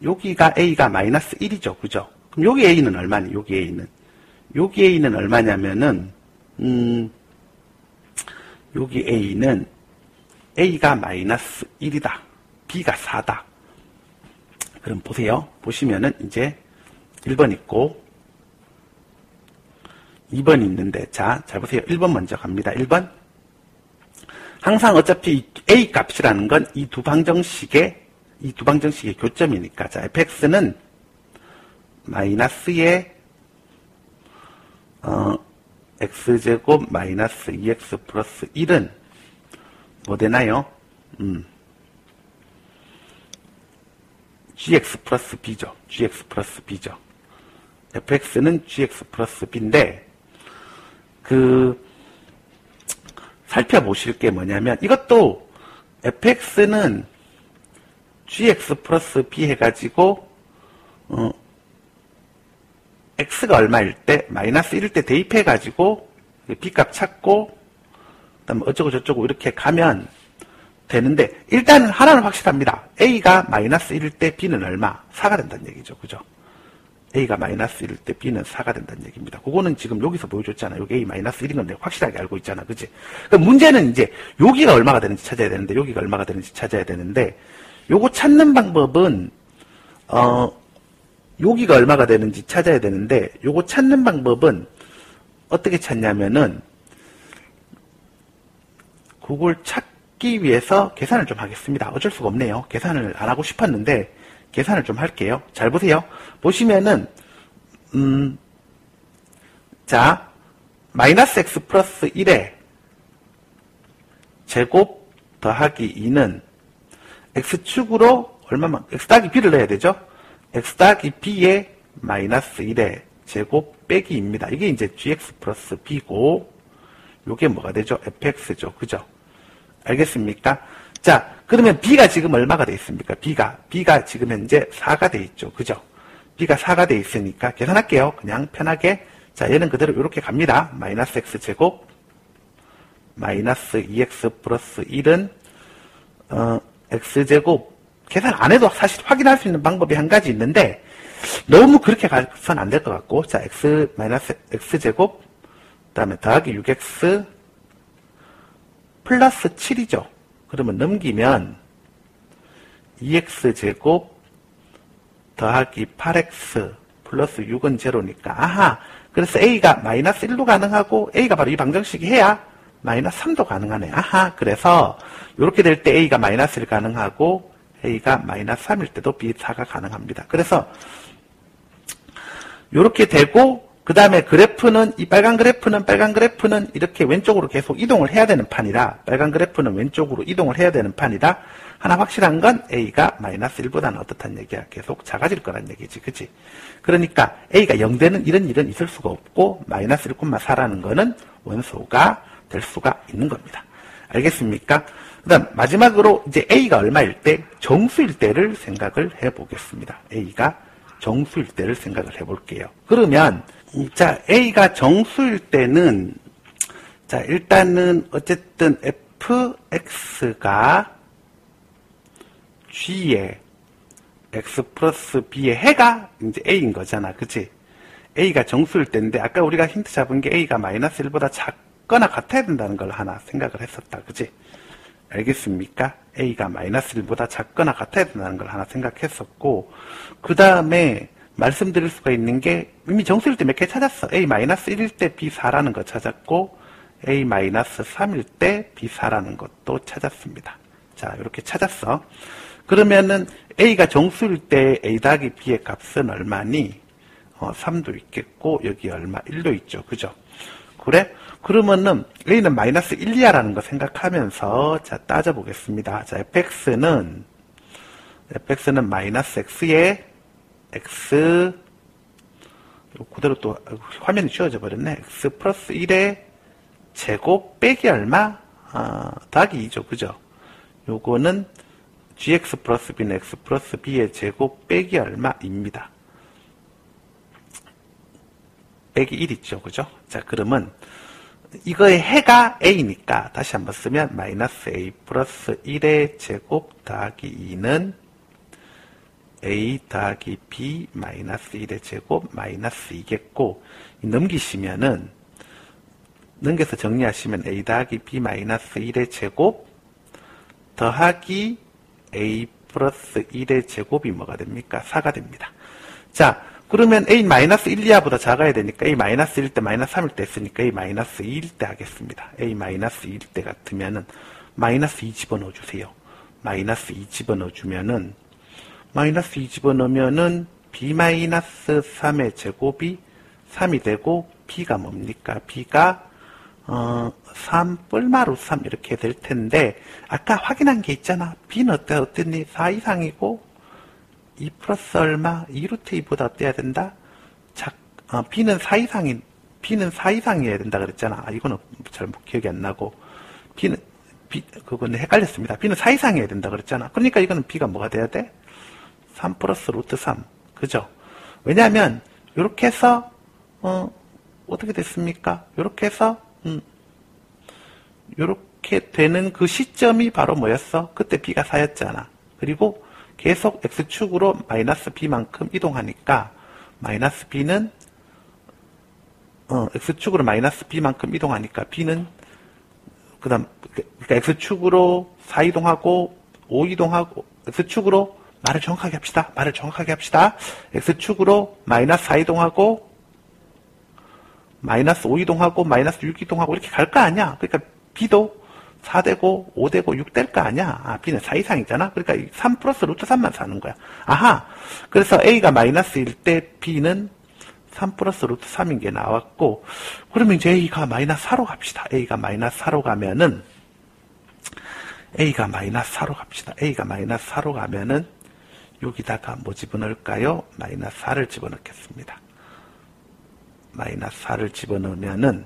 A: 여기가 A가 마이너스 1이죠. 그죠? 그럼 여기 A는 얼마니? 여기 A는 얼마냐면은, 여기 A는 A가 마이너스 1이다. B가 4다. 그럼 보세요. 보시면은 이제 1번 있고 2번 있는데, 자, 잘 보세요. 1번 먼저 갑니다. 1번. 항상 어차피 A 값이라는 건 이 두 방정식의 교점이니까, 자, fx는 마이너스의 x제곱 마이너스 2x 플러스 1은 뭐 되나요? gx 플러스 b죠. gx 플러스 b죠. fx는 gx 플러스 b인데, 살펴보실 게 뭐냐면, 이것도 fx는 gx 플러스 b 해가지고, x가 얼마일 때, 마이너스 1일 때 대입해가지고, b값 찾고, 그 다음에 어쩌고저쩌고 이렇게 가면 되는데, 일단은 하나는 확실합니다. a가 마이너스 1일 때 b는 얼마? 4가 된다는 얘기죠. 그죠? a가 마이너스 1일 때 b는 4가 된다는 얘기입니다. 그거는 지금 여기서 보여줬잖아. 여기 a 마이너스 1인 건 내가 확실하게 알고 있잖아. 그치? 그럼 문제는 이제 여기가 얼마가 되는지 찾아야 되는데, 여기가 얼마가 되는지 찾아야 되는데, 요거 찾는 방법은 여기가 얼마가 되는지 찾아야 되는데, 요거 찾는 방법은 어떻게 찾냐면은, 그걸 찾기 위해서 계산을 좀 하겠습니다. 어쩔 수가 없네요. 계산을 안 하고 싶었는데 계산을 좀 할게요. 잘 보세요. 보시면은 자, 마이너스 x 플러스 1의 제곱 더하기 2는 x축으로 얼마만, x 더하기 b를 넣어야 되죠. x 더하기 b의 마이너스 1의 제곱 빼기 2입니다. 이게 이제 gx 플러스 b고, 요게 뭐가 되죠? fx죠. 그죠? 알겠습니까? 자, 그러면 b가 지금 얼마가 돼 있습니까? b가 지금 현재 4가 돼 있죠. 그죠? b가 4가 돼 있으니까 계산할게요. 그냥 편하게. 자, 얘는 그대로 이렇게 갑니다. 마이너스 x제곱 마이너스 2x 플러스 1은 x제곱, 계산 안 해도 사실 확인할 수 있는 방법이 한 가지 있는데 너무 그렇게 가선 안 될 것 같고, 자, x 마이너스 x제곱 그 다음에 더하기 6x 플러스 7이죠. 그러면 넘기면 2x제곱 더하기 8x 플러스 6은 제로니까, 아하, 그래서 a가 마이너스 1도 가능하고 a가 바로 이 방정식이 해야 마이너스 3도 가능하네. 아하, 그래서 이렇게 될 때 a가 마이너스 1 가능하고 a가 마이너스 3일 때도 b4가 가능합니다. 그래서 이렇게 되고 그 다음에 그래프는, 이 빨간 그래프는 이렇게 왼쪽으로 계속 이동을 해야 되는 판이라, 빨간 그래프는 왼쪽으로 이동을 해야 되는 판이라, 하나 확실한 건 A가 마이너스 1보다는 어떻단 얘기야? 계속 작아질 거란 얘기지, 그치? 그러니까 A가 0되는 이런 일은 있을 수가 없고, 마이너스 1,4라는 거는 원소가 될 수가 있는 겁니다. 알겠습니까? 그 다음 마지막으로 이제 A가 얼마일 때? 정수일 때를 생각을 해보겠습니다. A가 정수일 때를 생각을 해볼게요. 그러면 자, A가 정수일 때는, 자, 일단은 어쨌든 fx가 g의 x 플러스 b의 해가 이제 A인 거잖아. 그치? A가 정수일 때인데, 아까 우리가 힌트 잡은 게 A가 마이너스 1보다 작거나 같아야 된다는 걸 하나 생각을 했었다. 그치? 알겠습니까? A가 마이너스 1보다 작거나 같아야 된다는 걸 하나 생각했었고, 그 다음에 말씀드릴 수가 있는 게 이미 정수일 때 몇 개 찾았어. A-1일 때 B4라는 거 찾았고 A-3일 때 B4라는 것도 찾았습니다. 자, 이렇게 찾았어. 그러면은 A가 정수일 때 A 더하기 B의 값은 얼마니? 3도 있겠고 여기 얼마? 1도 있죠. 그죠? 그래? 그러면은 A는 마이너스 1, 2야라는 거 생각하면서 자, 따져보겠습니다. 자, fx는 마이너스 x에 x, 그대로 또 화면이 지워져 버렸네. x 플러스 1의 제곱 빼기 얼마? 더하기 2죠. 그죠? 요거는 gx 플러스 b는 x 플러스 b의 제곱 빼기 얼마입니다. 빼기 1 있죠. 그죠? 자, 그러면 이거의 해가 a니까 다시 한번 쓰면 마이너스 a 플러스 1의 제곱 더하기 2는 a 더하기 b 마이너스 1의 제곱 마이너스 2겠고, 넘기시면은, 넘겨서 정리하시면 a 더하기 b 마이너스 1의 제곱 더하기 a 플러스 1의 제곱이 뭐가 됩니까? 4가 됩니다. 자, 그러면 a 마이너스 1, 2야보다 작아야 되니까 a 마이너스 1일 때 마이너스 3일 때 했으니까 a 마이너스 2일 때 하겠습니다. a 마이너스 2일 때 같으면은 마이너스 2 집어넣어 주세요. 마이너스 2 집어넣어 주면은 마이너스 2 집어넣으면은 b-3의 제곱이 3이 되고 b가 뭡니까? b가 3 뿔마루 3 이렇게 될 텐데, 아까 확인한 게 있잖아. b는 어땠니? 4 이상이고 2 플러스 얼마? 2루트 2보다 어때야 된다? b는 4 이상이어야 된다 그랬잖아. 이거는 잘 기억이 안 나고, 그거는 헷갈렸습니다. b는 4 이상이어야 된다 그랬잖아. 그러니까 이거는 b가 뭐가 돼야 돼? 3 플러스 루트 3. 그죠? 왜냐하면 이렇게 해서 어떻게 됐습니까? 이렇게 해서 이렇게 되는 그 시점이 바로 뭐였어? 그때 b가 4였잖아. 그리고 계속 x축으로 마이너스 b만큼 이동하니까 마이너스 b는 x축으로 마이너스 b만큼 이동하니까 b는 그러니까 x축으로 4 이동하고 5 이동하고 x축으로 말을 정확하게 합시다. x축으로 마이너스 4 이동하고 마이너스 5 이동하고 마이너스 6 이동하고 이렇게 갈 거 아니야. 그러니까 b도 4 되고 5 되고 6 될 거 아니야. b는 4 이상이잖아. 그러니까 3 플러스 루트 3만 사는 거야. 아하. 그래서 a가 마이너스 1 때 b는 3 플러스 루트 3인 게 나왔고, 그러면 이제 a가 마이너스 4로 갑시다. a가 마이너스 4로 가면은 a가 마이너스 4로 갑시다. a가 마이너스 4로 가면은 여기다가 뭐 집어넣을까요? 마이너스 4를 집어넣겠습니다. 마이너스 4를 집어넣으면은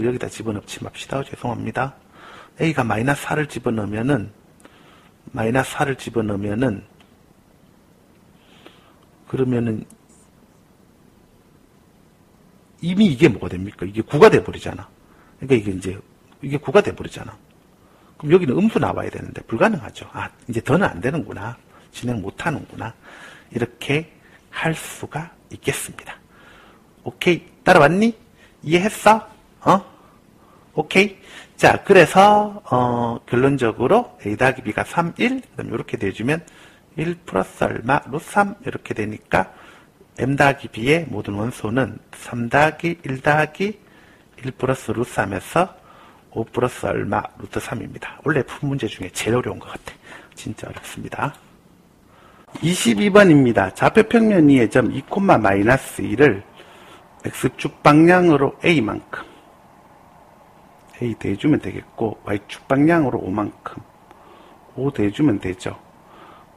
A: 여기다 집어넣지 맙시다. 죄송합니다. a가 마이너스 4를 집어넣으면은 그러면은 이미 이게 뭐가 됩니까? 이게 9가 돼버리잖아. 그러니까 이게 9가 돼버리잖아. 그럼 여기는 음수 나와야 되는데 불가능하죠. 이제 더는 안 되는구나. 진행 못 하는구나. 이렇게 할 수가 있겠습니다. 오케이. 따라왔니? 이해했어? 오케이. 자, 그래서 결론적으로 a 더하기 b가 3, 1, 그다음 이렇게 돼주면 1 플러스 얼마? 루트 3 이렇게 되니까 m 더하기 b의 모든 원소는 3 더하기 1 더하기 1 플러스 루트 3에서 5 플러스 얼마? 루트 3입니다. 원래 푼 문제 중에 제일 어려운 것 같아. 진짜 어렵습니다. 22번입니다. 좌표 평면 2의 점 2, 마이너스 1을 x축 방향으로 a만큼 a 대주면 되겠고 y축 방향으로 5만큼 5 대주면 되죠.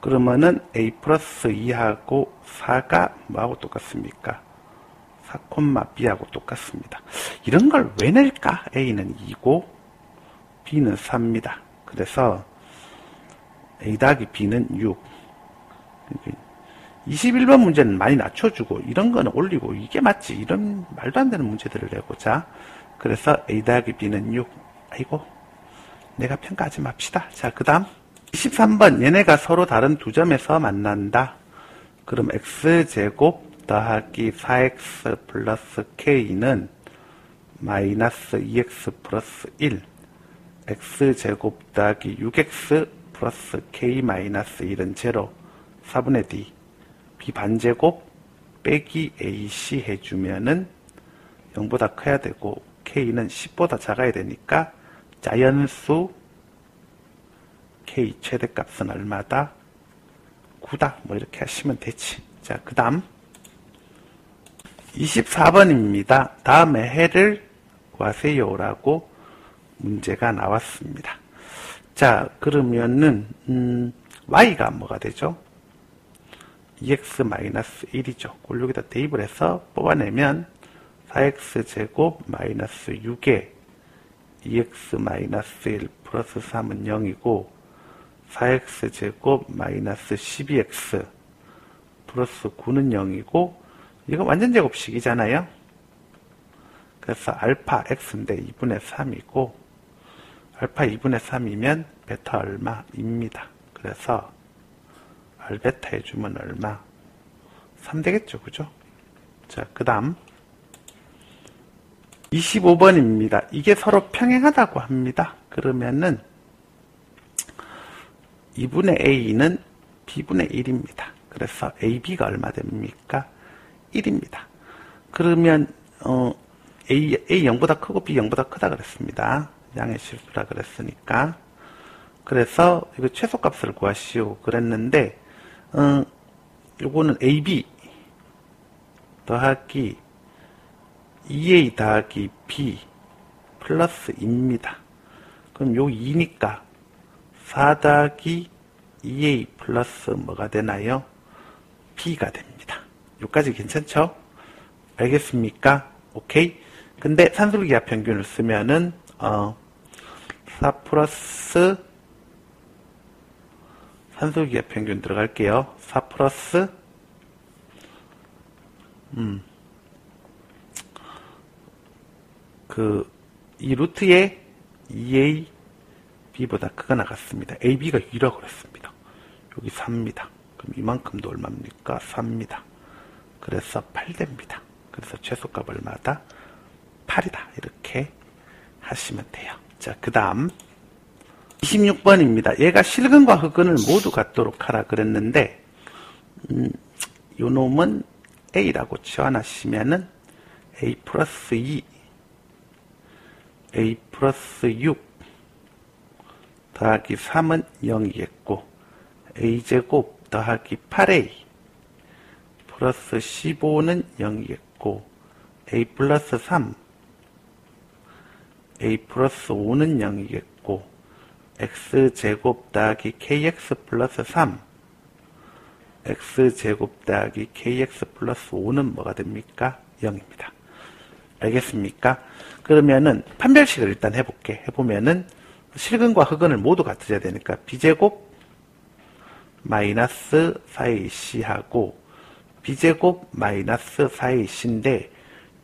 A: 그러면은 a 플러스 2하고 4가 뭐하고 똑같습니까? 4, b하고 똑같습니다. 이런 걸 왜 낼까? a는 2고 b는 4입니다. 그래서 a 더하기 b는 6. 21번 문제는 많이 낮춰주고 이런 거는 올리고 이게 맞지. 이런 말도 안 되는 문제들을 내고자. 그래서 a 더하기 b는 6. 아이고 내가 평가하지 맙시다. 자, 그 다음 23번 얘네가 서로 다른 두 점에서 만난다. 그럼 x제곱 더하기 4x 플러스 k는 마이너스 2x 플러스 1 x제곱 더하기 6x 플러스 k 마이너스 1은 제로 4분의 d b 반제곱 빼기 ac 해주면은 0보다 커야 되고 k는 10보다 작아야 되니까 자연수 k 최대값은 얼마다? 9다. 뭐 이렇게 하시면 되지. 자, 그 다음 24번입니다. 다음에 해를 구하세요 라고 문제가 나왔습니다. 자, 그러면은 y가 뭐가 되죠? 2x-1이죠. 그걸 여기다 대입을 해서 뽑아내면 4x제곱 마이너스 6에 2x-1 플러스 3은 0이고 4x제곱 마이너스 12x 플러스 9는 0이고 이거 완전 제곱식이잖아요. 그래서 알파 x인데 2분의 3이고 알파 2분의 3이면 베타 얼마입니다. 그래서 알베타 해주면 얼마? 3 되겠죠. 그죠? 자, 그 다음 25번입니다. 이게 서로 평행하다고 합니다. 그러면은 2분의 a는 b분의 1입니다. 그래서 ab가 얼마 됩니까? 1입니다. 그러면 a 0보다 크고 b 0보다 크다 그랬습니다. 양의 실수라 그랬으니까. 그래서 이거 최소값을 구하시오 그랬는데 요거는 ab 더하기 2a 더하기 b 플러스 2입니다. 그럼 요 2니까 4 더하기 2a 플러스 뭐가 되나요? b가 됩니다. 요까지 괜찮죠? 알겠습니까? 오케이. 근데 산술기하 평균을 쓰면은 4 플러스 산술기하 평균 들어갈게요. 4 플러스 이 루트에 2a b보다 크가 나갔습니다. ab가 2라고 그랬습니다. 여기 4입니다. 그럼 이만큼도 얼마입니까? 4입니다. 그래서 8 됩니다. 그래서 최소값 얼마다? 8이다. 이렇게 하시면 돼요. 자, 그 다음 26번입니다. 얘가 실근과 흑근을 모두 갖도록 하라 그랬는데 요 놈은 a라고 치환하시면은 a 플러스 2 a 플러스 6 더하기 3은 0이겠고 a제곱 더하기 8a 플러스 15는 0이겠고 a 플러스 3 a 플러스 5는 0이겠고 x제곱 더하기 kx 플러스 3 x제곱 더하기 kx 플러스 5는 뭐가 됩니까? 0입니다. 알겠습니까? 그러면은 판별식을 일단 해보면은 실근과 흑근을 모두 같아져야 되니까 b제곱 마이너스 4ac하고 b제곱 마이너스 4ac인데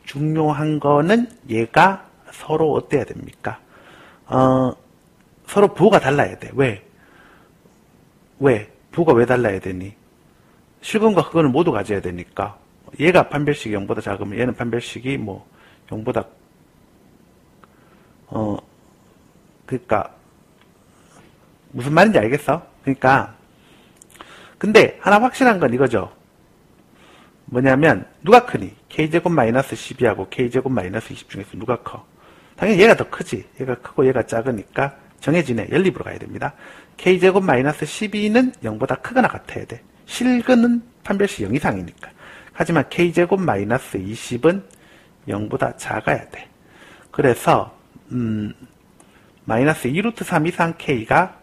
A: 중요한 거는 얘가 서로 어때야 됩니까? 서로 부호가 달라야 돼. 왜? 부호가 왜 달라야 되니? 실근과 흑근을 모두 가져야 되니까 얘가 판별식이 0보다 작으면 얘는 판별식이 뭐 0보다 그러니까 무슨 말인지 알겠어? 그러니까 근데 하나 확실한 건 이거죠. 뭐냐면 누가 크니? k제곱 마이너스 12하고 k제곱 마이너스 20 중에서 누가 커? 당연히 얘가 더 크지. 얘가 크고 얘가 작으니까 정해지네. 연립으로 가야 됩니다. k제곱 마이너스 12는 0보다 크거나 같아야 돼. 실근은 판별식 0 이상이니까. 하지만 k제곱 마이너스 20은 0보다 작아야 돼. 그래서 마이너스 2루트 3 이상 K가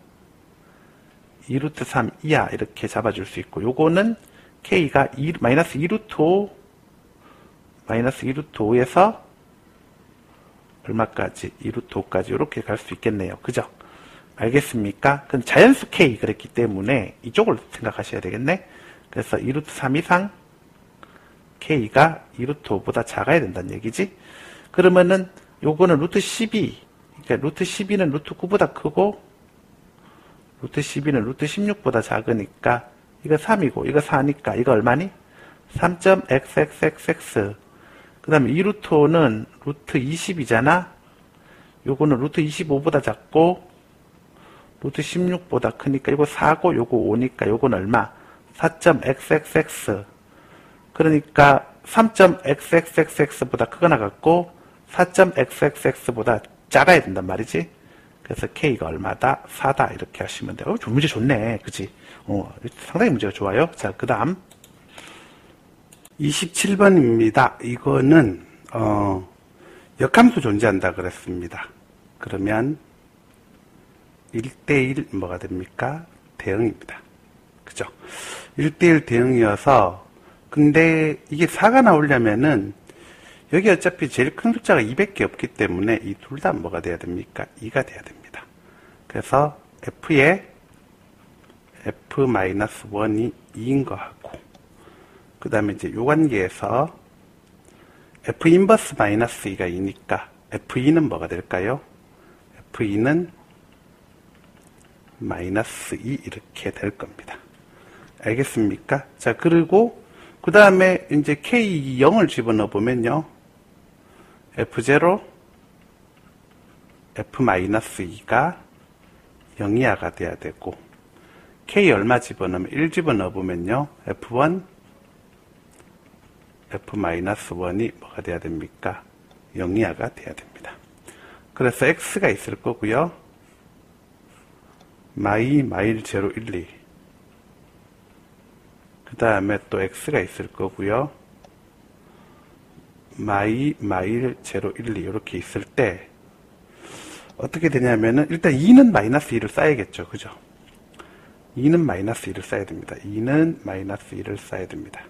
A: 2루트 3 이하 이렇게 잡아줄 수 있고, 요거는 K가 마이너스 2루트 5 마이너스 2루트 5에서 얼마까지? 2루트 5까지 이렇게 갈 수 있겠네요. 그죠? 알겠습니까? 그럼 자연수 K 그랬기 때문에 이쪽을 생각하셔야 되겠네. 그래서 2루트 3 이상 K가 2루트 5보다 작아야 된다는 얘기지. 그러면은 요거는 루트 12, 그러니까 루트 12는 루트 9보다 크고 루트 12는 루트 16보다 작으니까 이거 3이고 이거 4니까 이거 얼마니? 3.xxxx. 그 다음에 2루트 5는 루트 20이잖아. 요거는 루트 25보다 작고 루트 16보다 크니까 이거 4고 요거 5니까 요건 얼마? 4.xxx. 그러니까 3.xxx보다 크거나 같고 4.xxx보다 작아야 된단 말이지. 그래서 K가 얼마다? 4다. 이렇게 하시면 돼요. 문제 좋네. 그치? 상당히 문제가 좋아요. 자, 그 다음 27번입니다. 이거는 역함수 존재한다 그랬습니다. 그러면 1대1 뭐가 됩니까? 대응입니다. 그죠? 1대1 대응이어서, 근데 이게 4가 나오려면은 여기 어차피 제일 큰 숫자가 200개 없기 때문에 이 둘 다 뭐가 돼야 됩니까? 2가 돼야 됩니다. 그래서 F에 F-1이 2인 거 하고, 그 다음에 이제 요 관계에서 F 인버스 마이너스 2가 2니까 F2는 뭐가 될까요? F2는 마이너스 2 이렇게 될 겁니다. 알겠습니까? 자, 그리고 그 다음에 이제 K0을 집어넣어 보면요. F0, F-2가 0 이하가 돼야 되고, K 얼마 집어넣으면 1 집어넣어 보면요. F1, F-1이 뭐가 돼야 됩니까? 0 이하가 돼야 됩니다. 그래서 X가 있을 거고요. 마일 0, 1, 2. 그 다음에 또 X가 있을 거고요. 마일 0, 1, 2 이렇게 있을 때 어떻게 되냐면은 일단 2는 마이너스 2를 쌓아야겠죠. 그죠? 2는 마이너스 2를 쌓아야 됩니다. 2는 마이너스 2를 쌓아야 됩니다.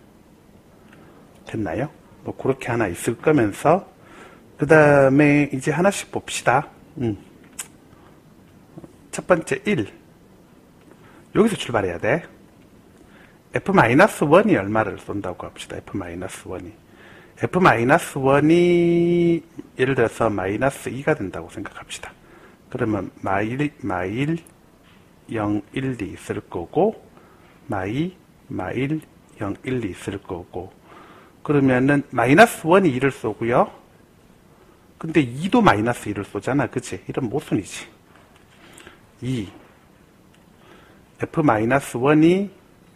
A: 됐나요? 뭐 그렇게 하나 있을 거면서 그 다음에 이제 하나씩 봅시다. 첫 번째 1. 여기서 출발해야 돼. F-1이 얼마를 쏜다고 합시다. F-1이. F-1이 예를 들어서 마이너스 2가 된다고 생각합시다. 그러면 마일 0, 1, 2 있을 거고, 마일 0, 1, 2 있을 거고, 그러면은 마이너스 1이 2를 쏘고요. 근데 2도 마이너스 2를 쏘잖아. 그치? 이런 모순이지. 2. F-1이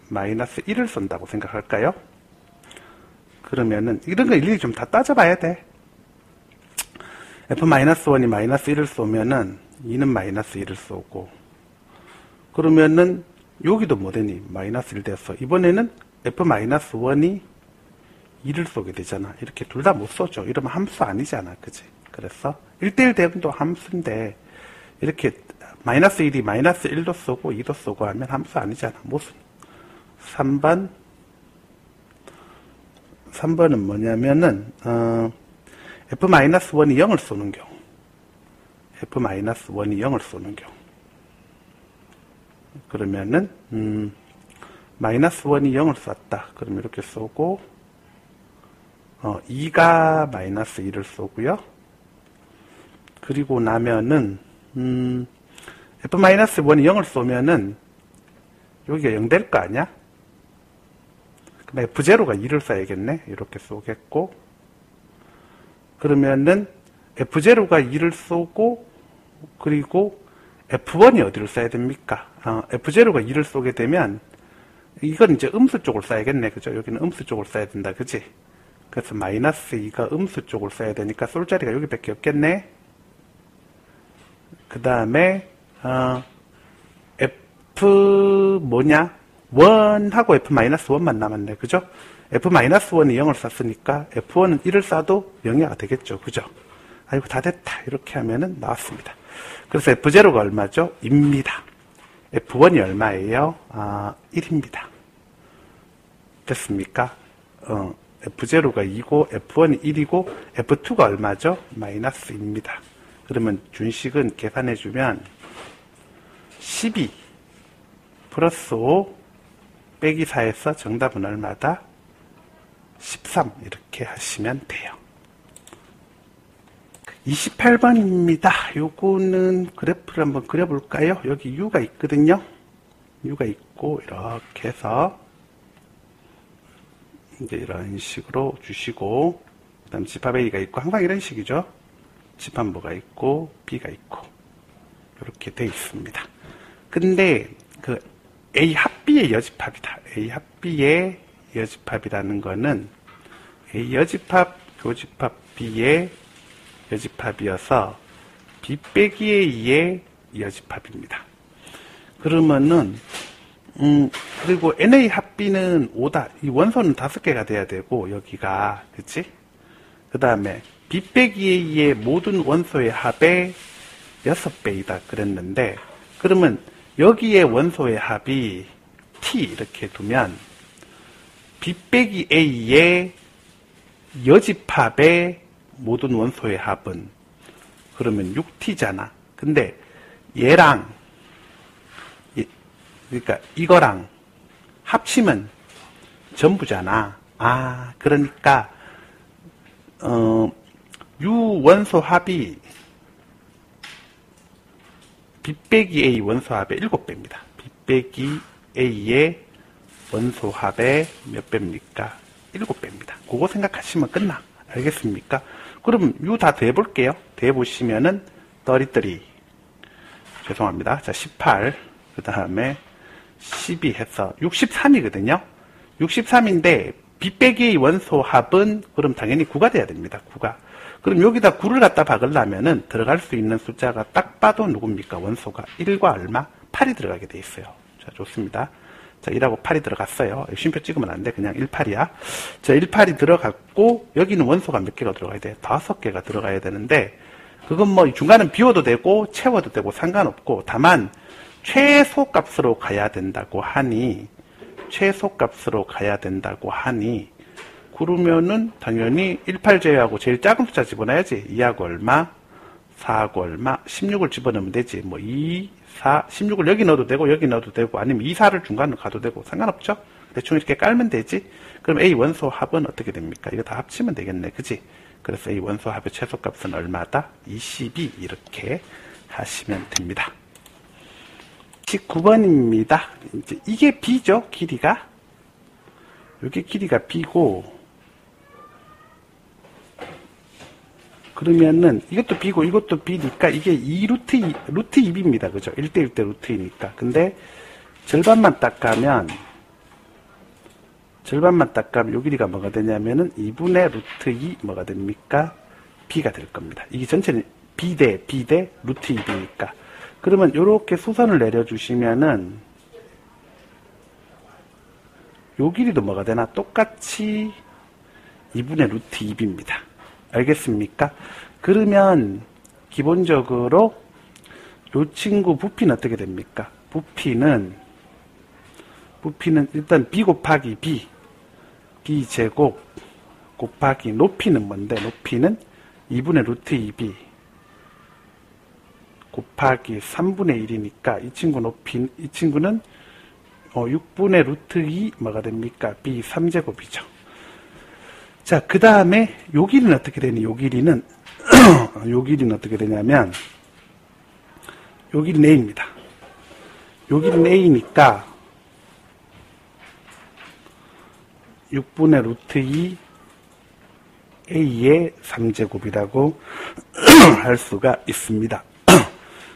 A: 마이너스 1을 쏜다고 생각할까요? 그러면은 이런 거 일일이 좀 다 따져봐야 돼. F-1이 마이너스 1을 쏘면은 2는 마이너스 1을 쏘고, 그러면은 여기도 뭐 되니? 마이너스 1 됐어. 이번에는 F-1이 2를 쏘게 되잖아. 이렇게 둘 다 못 쏘죠. 이러면 함수 아니잖아. 그치? 그래서 1대1 대응도 함수인데 이렇게 마이너스 1이 마이너스 1도 쏘고 2도 쏘고 하면 함수 아니잖아. 무슨 3번은 뭐냐면은 F-1이 0을 쏘는 경우, F-1이 0을 쏘는 경우, 그러면은 마이너스 1이 0을 쐈다. 그럼 이렇게 쏘고 2가 마이너스 1을 쏘고요. 그리고 나면은 F-1이 0을 쏘면은 여기가 0 될 거 아니야? 그럼 F0가 2를 쏴야겠네. 이렇게 쏘겠고, 그러면은 F0가 2를 쏘고, 그리고 F1이 어디를 쏴야 됩니까? F0가 2를 쏘게 되면 이건 이제 음수 쪽을 쏴야겠네. 그죠? 여기는 음수 쪽을 쏴야 된다. 그치? 그래서 마이너스 2가 음수 쪽을 쏴야 되니까 쏠 자리가 여기밖에 없겠네. 그 다음에 F 뭐냐? 1하고 F-1만 남았네. 그죠? F-1이 0을 쌌으니까 F1은 1을 싸도 0이 되겠죠. 그죠? 아이고, 다 됐다. 이렇게 하면은 나왔습니다. 그래서 F0가 얼마죠? 입니다. F1이 얼마예요? 1입니다. 됐습니까? F0가 2고, F1이 1이고, F2가 얼마죠? 마이너스입니다. 그러면 준식은 계산해주면 12 플러스 5 빼기 4에서 정답은 얼마다? 13 이렇게 하시면 돼요. 28번입니다. 요거는 그래프를 한번 그려볼까요? 여기 U가 있거든요. U가 있고 이렇게 해서 이제 이런 식으로 주시고, 그 다음 집합 A가 있고, 항상 이런 식이죠. 집합 뭐가 있고 B가 있고 이렇게 돼 있습니다. 근데 그 A 합비의 여집합이다. A 합비의 여집합이라는 거는 A 여집합, 교집합 B의 여집합이어서 B 빼기 A의 여집합입니다. 그러면은 그리고 NA 합비는 5다. 이 원소는 5개가 돼야 되고 여기가 그치? 그 다음에 B 빼기 A의 모든 원소의 합의 6배이다 그랬는데, 그러면 여기에 원소의 합이 T 이렇게 두면 B 빼기 A의 여집합의 모든 원소의 합은 그러면 6T잖아. 근데 얘랑 그러니까 이거랑 합치면 전부잖아. 그러니까 U 원소 합이 B 빼기 A 원소 합의 7배입니다. B 빼기 A의 원소 합의 몇 배입니까? 7배입니다. 그거 생각하시면 끝나. 알겠습니까? 그럼 U 다 더해볼게요. 더해보시면은 33. 죄송합니다. 자, 18. 그 다음에 12 해서 63이거든요. 63인데 B 빼기 A 원소 합은 그럼 당연히 9가 돼야 됩니다. 9가. 그럼 여기다 9를 갖다 박으려면은 들어갈 수 있는 숫자가 딱 봐도 누굽니까? 원소가 1과 얼마? 8이 들어가게 돼 있어요. 자, 좋습니다. 자, 1하고 8이 들어갔어요. 쉼표 찍으면 안 돼. 그냥 18이야. 자, 18이 들어갔고, 여기는 원소가 몇 개가 들어가야 돼? 5개가 들어가야 되는데, 그건 뭐 중간은 비워도 되고, 채워도 되고 상관없고, 다만, 최소값으로 가야 된다고 하니, 그러면은 당연히 18 제외하고 제일 작은 숫자 집어넣어야지. 2하고 얼마? 4하고 얼마? 16을 집어넣으면 되지. 뭐 2, 4, 16을 여기 넣어도 되고 여기 넣어도 되고 아니면 2, 4를 중간으로 가도 되고 상관없죠? 대충 이렇게 깔면 되지. 그럼 A 원소 합은 어떻게 됩니까? 이거 다 합치면 되겠네. 그지? 그래서 A 원소 합의 최소값은 얼마다? 22 이렇게 하시면 됩니다. 19번입니다. 이제 이게 B죠? 길이가. 이게 길이가 B고, 그러면은 이것도 B고 이것도 B니까 이게 2 루트 2B입니다. 그죠? 1대 1대 루트 2니까. 근데 절반만 딱 가면 요 길이가 뭐가 되냐면은 2분의 루트 2 뭐가 됩니까? B가 될 겁니다. 이게 전체는 B 대 루트 2B니까. 그러면 요렇게 수선을 내려주시면은 요 길이도 뭐가 되나? 똑같이 2분의 루트 2B입니다. 알겠습니까? 그러면 기본적으로 요 친구 부피는 어떻게 됩니까? 부피는 일단 B 곱하기 B 제곱 곱하기 높이는 뭔데? 높이는 2분의 루트 2B 곱하기 3분의 1이니까 이 친구는 6분의 루트 2 뭐가 됩니까? B 3제곱이죠. 자, 그 다음에 요 길이는 어떻게 되니? 요 길이는 어떻게 되냐면 요 길이는 A입니다. 요 길이는 A니까 6분의 루트 2 A의 3제곱이라고 할 수가 있습니다.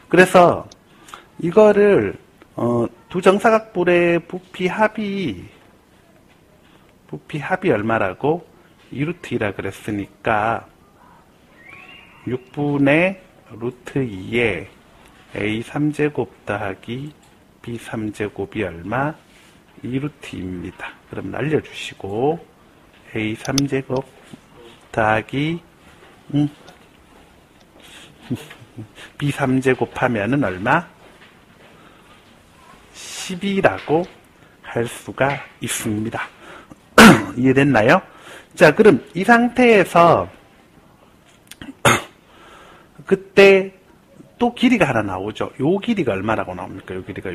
A: 그래서 이거를 두 정사각뿔의 부피 합이 얼마라고? 2루트 2라 그랬으니까 6분의 루트 2에 A 3제곱 더하기 B 3제곱이 얼마? 2루트 2입니다. 그럼 날려주시고 A 3제곱 더하기 B 3제곱 하면은 얼마? 10이라고 할 수가 있습니다. 이해됐나요? 자, 그럼 이 상태에서 그때 또 길이가 하나 나오죠. 요 길이가 얼마라고 나옵니까? 요 길이가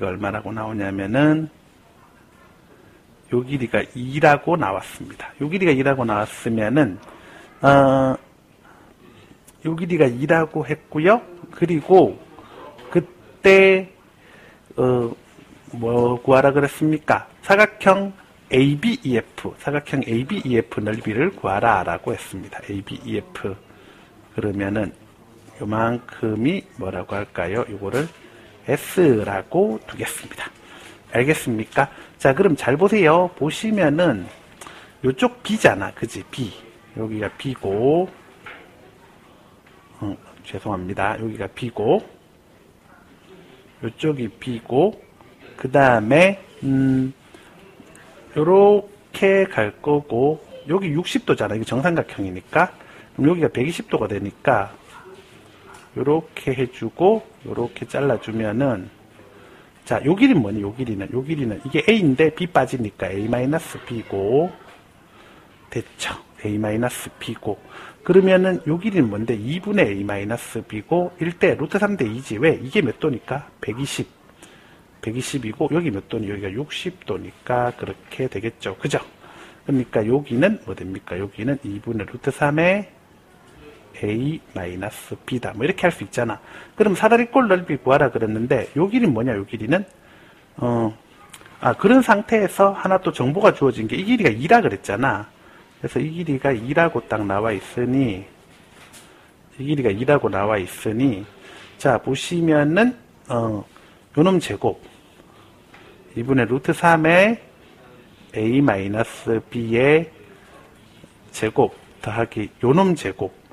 A: 얼마라고 나오냐면은 요 길이가 2라고 나왔습니다. 요 길이가 2라고 나왔으면은 요 길이가 2라고 했고요. 그리고 그때 뭐 구하라 그랬습니까? 사각형 ABEF, 사각형 ABEF 넓이를 구하라 라고 했습니다. ABEF. 그러면은 요만큼이 뭐라고 할까요? 요거를 S라고 두겠습니다. 알겠습니까? 자, 그럼 잘 보세요. 보시면은 요쪽 B잖아. 그지? B. 여기가 B고 죄송합니다. 여기가 B고 요쪽이 B고 그 다음에 요렇게 갈 거고 여기 60도잖아. 이거 정삼각형이니까 그럼 여기가 120도가 되니까 요렇게 해주고 요렇게 잘라주면은 자, 요 길이는 뭐니? 요 길이는 이게 A인데 B 빠지니까 A-B고 됐죠? A-B고 그러면은 요 길이는 뭔데? 2분의 A-B고 1대 루트 3대 2지. 왜? 이게 몇 도니까? 120이고 여기 몇 도니? 여기가 60도니까 그렇게 되겠죠. 그죠? 그러니까 여기는 뭐 됩니까? 여기는 2분의 루트 3의 A-B다. 뭐 이렇게 할 수 있잖아. 그럼 사다리꼴 넓이 구하라 그랬는데 요 길이는 뭐냐? 요 길이는 그런 상태에서 하나 또 정보가 주어진 게 이 길이가 2라 그랬잖아. 그래서 이 길이가 2라고 딱 나와 있으니 이 길이가 2라고 나와 있으니 자 보시면은 요놈 제곱 2분의 루트 3의 A-B의 제곱 더하기 요놈 제곱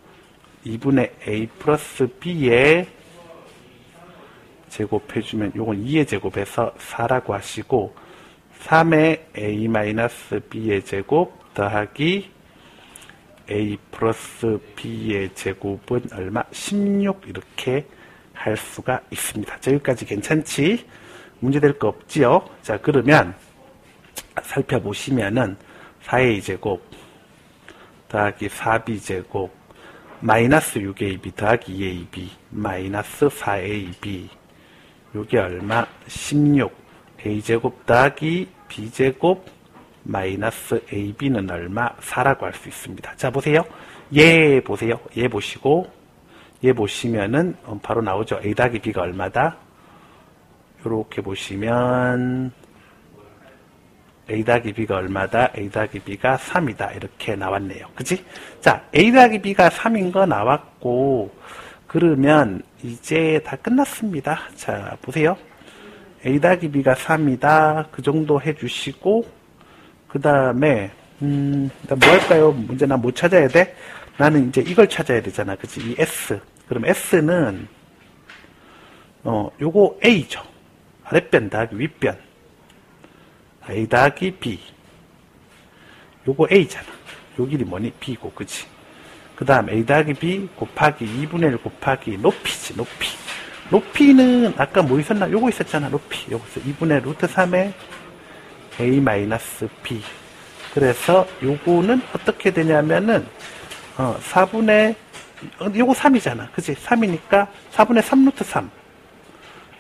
A: 2분의 A 플러스 B의 제곱해주면 요건 2의 제곱해서 4라고 하시고 3의 A-B의 제곱 더하기 A 플러스 B의 제곱은 얼마? 16 이렇게 할 수가 있습니다. 자, 여기까지 괜찮지? 문제될 거 없지요? 자, 그러면 살펴보시면은 4A 제곱 더하기 4B 제곱 마이너스 6AB 더하기 2AB 마이너스 4AB 요게 얼마? 16 A제곱 더하기 B제곱 마이너스 AB는 얼마? 4라고 할 수 있습니다. 자, 보세요. 얘 보세요. 얘 보시고 얘 보시면은 바로 나오죠. A 더하기 B가 얼마다? 요렇게 보시면 A 더하기 B가 얼마다? A 더하기 B가 3이다. 이렇게 나왔네요. 그치? 자, A 더하기 B가 3인 거 나왔고 그러면 이제 다 끝났습니다. 자, 보세요. A 더하기 B가 3이다. 그 정도 해주시고 그 다음에 뭐 할까요? 문제 나 뭐 찾아야 돼? 나는 이제 이걸 찾아야 되잖아. 그치? 이 S. 그럼 S는 요거 A죠. 아랫변 더하기 윗변 A 더하기 B 요거 A잖아. 요 길이 뭐니? B고 그치? 그 다음 A 더하기 B 곱하기 2분의 1 곱하기 높이지. 높이는 아까 뭐 있었나? 요거 있었잖아. 높이 요거 2분의 루트 3의 A-B 그래서 요거는 어떻게 되냐면은 4분의 요거 3이잖아. 그치? 3이니까 4분의 3 루트 3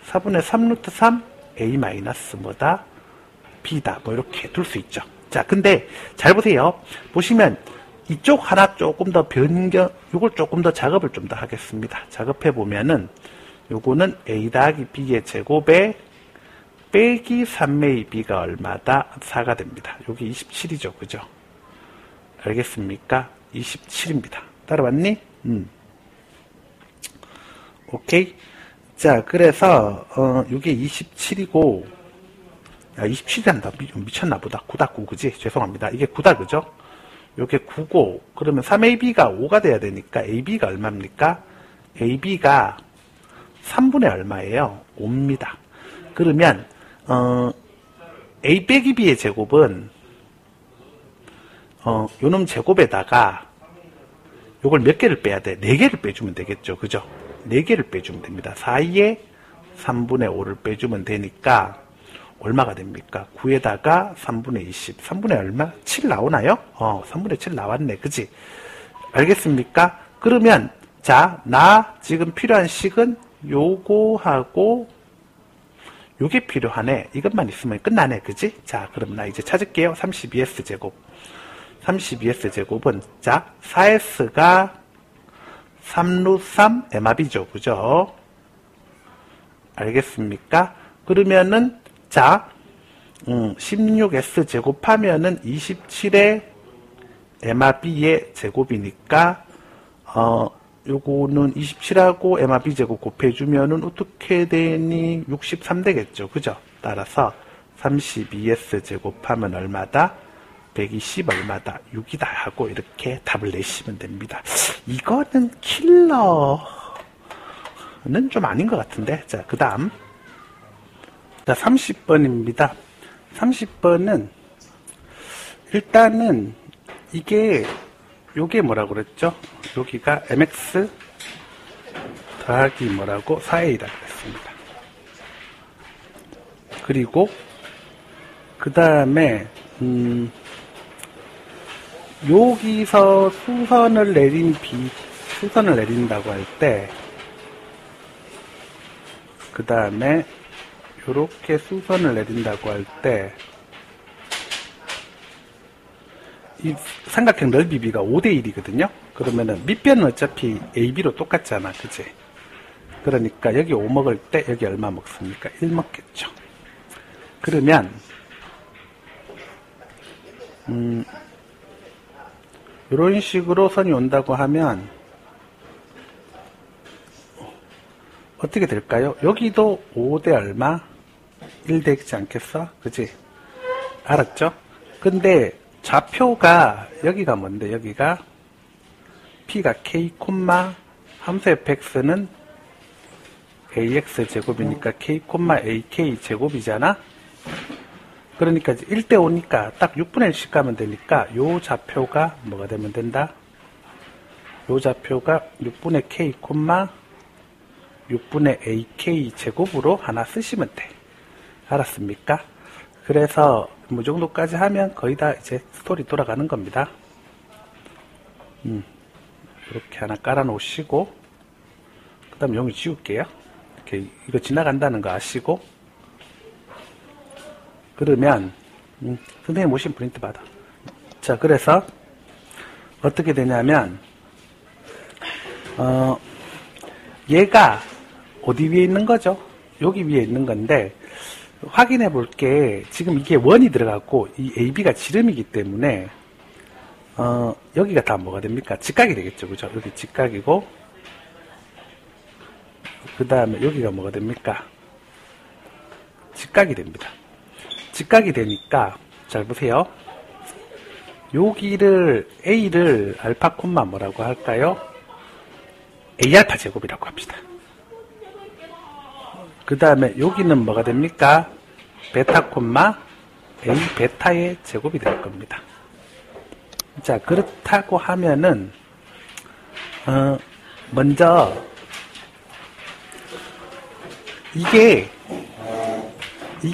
A: 4분의 3 루트 3 A 마이너스 뭐다? B다. 뭐 이렇게 둘 수 있죠. 자, 근데 잘 보세요. 보시면 이쪽 하나 조금 더 요걸 조금 더 작업을 좀 더 하겠습니다. 작업해 보면은 요거는 A 더하기 B의 제곱에 빼기 3의 B가 얼마다? 4가 됩니다. 여기 27이죠. 그죠? 알겠습니까? 27입니다. 따라왔니? 오케이. 자, 그래서 이게 27이고 27이란다. 미쳤나 보다. 9다 9 그지? 죄송합니다. 이게 9다 그죠? 요게 9고 그러면 3AB가 5가 돼야 되니까 AB가 얼마입니까? AB가 3분의 얼마예요? 5입니다. 그러면 a 빼기 b의 제곱은 요놈 제곱에다가 요걸 몇 개를 빼야 돼? 4개를 빼주면 되겠죠. 그죠? 4개를 빼주면 됩니다. 4에 3분의 5를 빼주면 되니까 얼마가 됩니까? 9에다가 3분의 20. 3분의 얼마? 7 나오나요? 3분의 7 나왔네. 그지? 알겠습니까? 그러면 자, 나 지금 필요한 식은 요거하고 요게 필요하네. 이것만 있으면 끝나네. 그지? 자, 그럼 나 이제 찾을게요. 32s 제곱. 32s 제곱은 자, 4s가 3루트 3 mr이죠. 그죠? 알겠습니까? 그러면은 자, 16s 제곱하면은 27의 mrb의 제곱이니까 요거는 27하고 mrb 제곱 곱해주면은 어떻게 되니? 63 되겠죠. 그죠? 따라서 32s 제곱하면 얼마다? 120 얼마다? 6이다 하고 이렇게 답을 내시면 됩니다. 이거는 킬러는 좀 아닌 것 같은데. 자, 그 다음. 자, 30번입니다. 30번은 일단은 이게 요게 뭐라고 그랬죠? 여기가 mx 더하기 뭐라고? 4a라고 했습니다. 그리고 그 다음에 여기서 수선을 내린다고 할 때, 그 다음에 요렇게 수선을 내린다고 할 때, 이 삼각형 넓이 비가 5대1이거든요. 그러면은 밑변은 어차피 AB로 똑같잖아. 그치? 그러니까 여기 5 먹을 때 여기 얼마 먹습니까? 1 먹겠죠. 그러면 이런 식으로 선이 온다고 하면 어떻게 될까요? 여기도 5대 얼마? 1 되지 않겠어? 그치? 알았죠? 근데 좌표가 여기가 뭔데? 여기가 P가 K, 함수 fx는 ax 제곱이니까 K, ak 제곱이잖아? 그러니까 1대 5니까 딱 6분의 1씩 가면 되니까 요 좌표가 뭐가 되면 된다? 요 좌표가 6분의 K, 6분의 ak 제곱으로 하나 쓰시면 돼. 알았습니까? 그래서 뭐 정도까지 하면 거의 다 이제 스토리 돌아가는 겁니다. 이렇게 하나 깔아 놓으시고, 그 다음에 여기 지울게요. 이렇게 이거 지나간다는 거 아시고, 그러면 선생님 오신 프린트 받아. 자, 그래서 어떻게 되냐면 얘가 어디 위에 있는 거죠? 여기 위에 있는 건데, 확인해 볼게. 지금 이게 원이 들어갔고 이 AB가 지름이기 때문에 여기가 다 뭐가 됩니까? 직각이 되겠죠. 그죠? 여기 직각이고, 그 다음에 여기가 뭐가 됩니까? 직각이 됩니다. 직각이 되니까 잘 보세요. 여기를 A를 알파 콤마 뭐라고 할까요? A알파 제곱이라고 합시다. 그 다음에 여기는 뭐가 됩니까? 베타 콤마 A 베타의 제곱이 될 겁니다. 자, 그렇다고 하면은 먼저 이게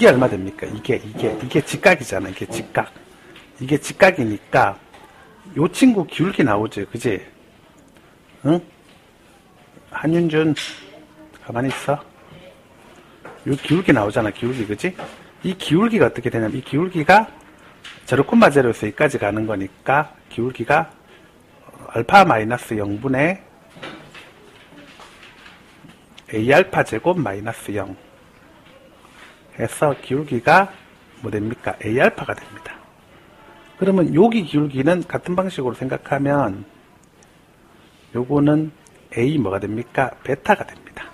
A: 얼마 됩니까? 이게 직각이잖아. 이게 직각. 이게 직각이니까 요 친구 기울기 나오죠. 그지? 응? 한윤준 가만히 있어. 요 기울기 나오잖아. 기울기. 그지? 이 기울기가 어떻게 되냐면 이 기울기가 0,0에서 여기까지 가는 거니까 기울기가 알파 마이너스 0분의 A알파 제곱 마이너스 0 해서 기울기가 뭐 됩니까? A알파가 됩니다. 그러면 여기 기울기는 같은 방식으로 생각하면 요거는 A 뭐가 됩니까? 베타가 됩니다.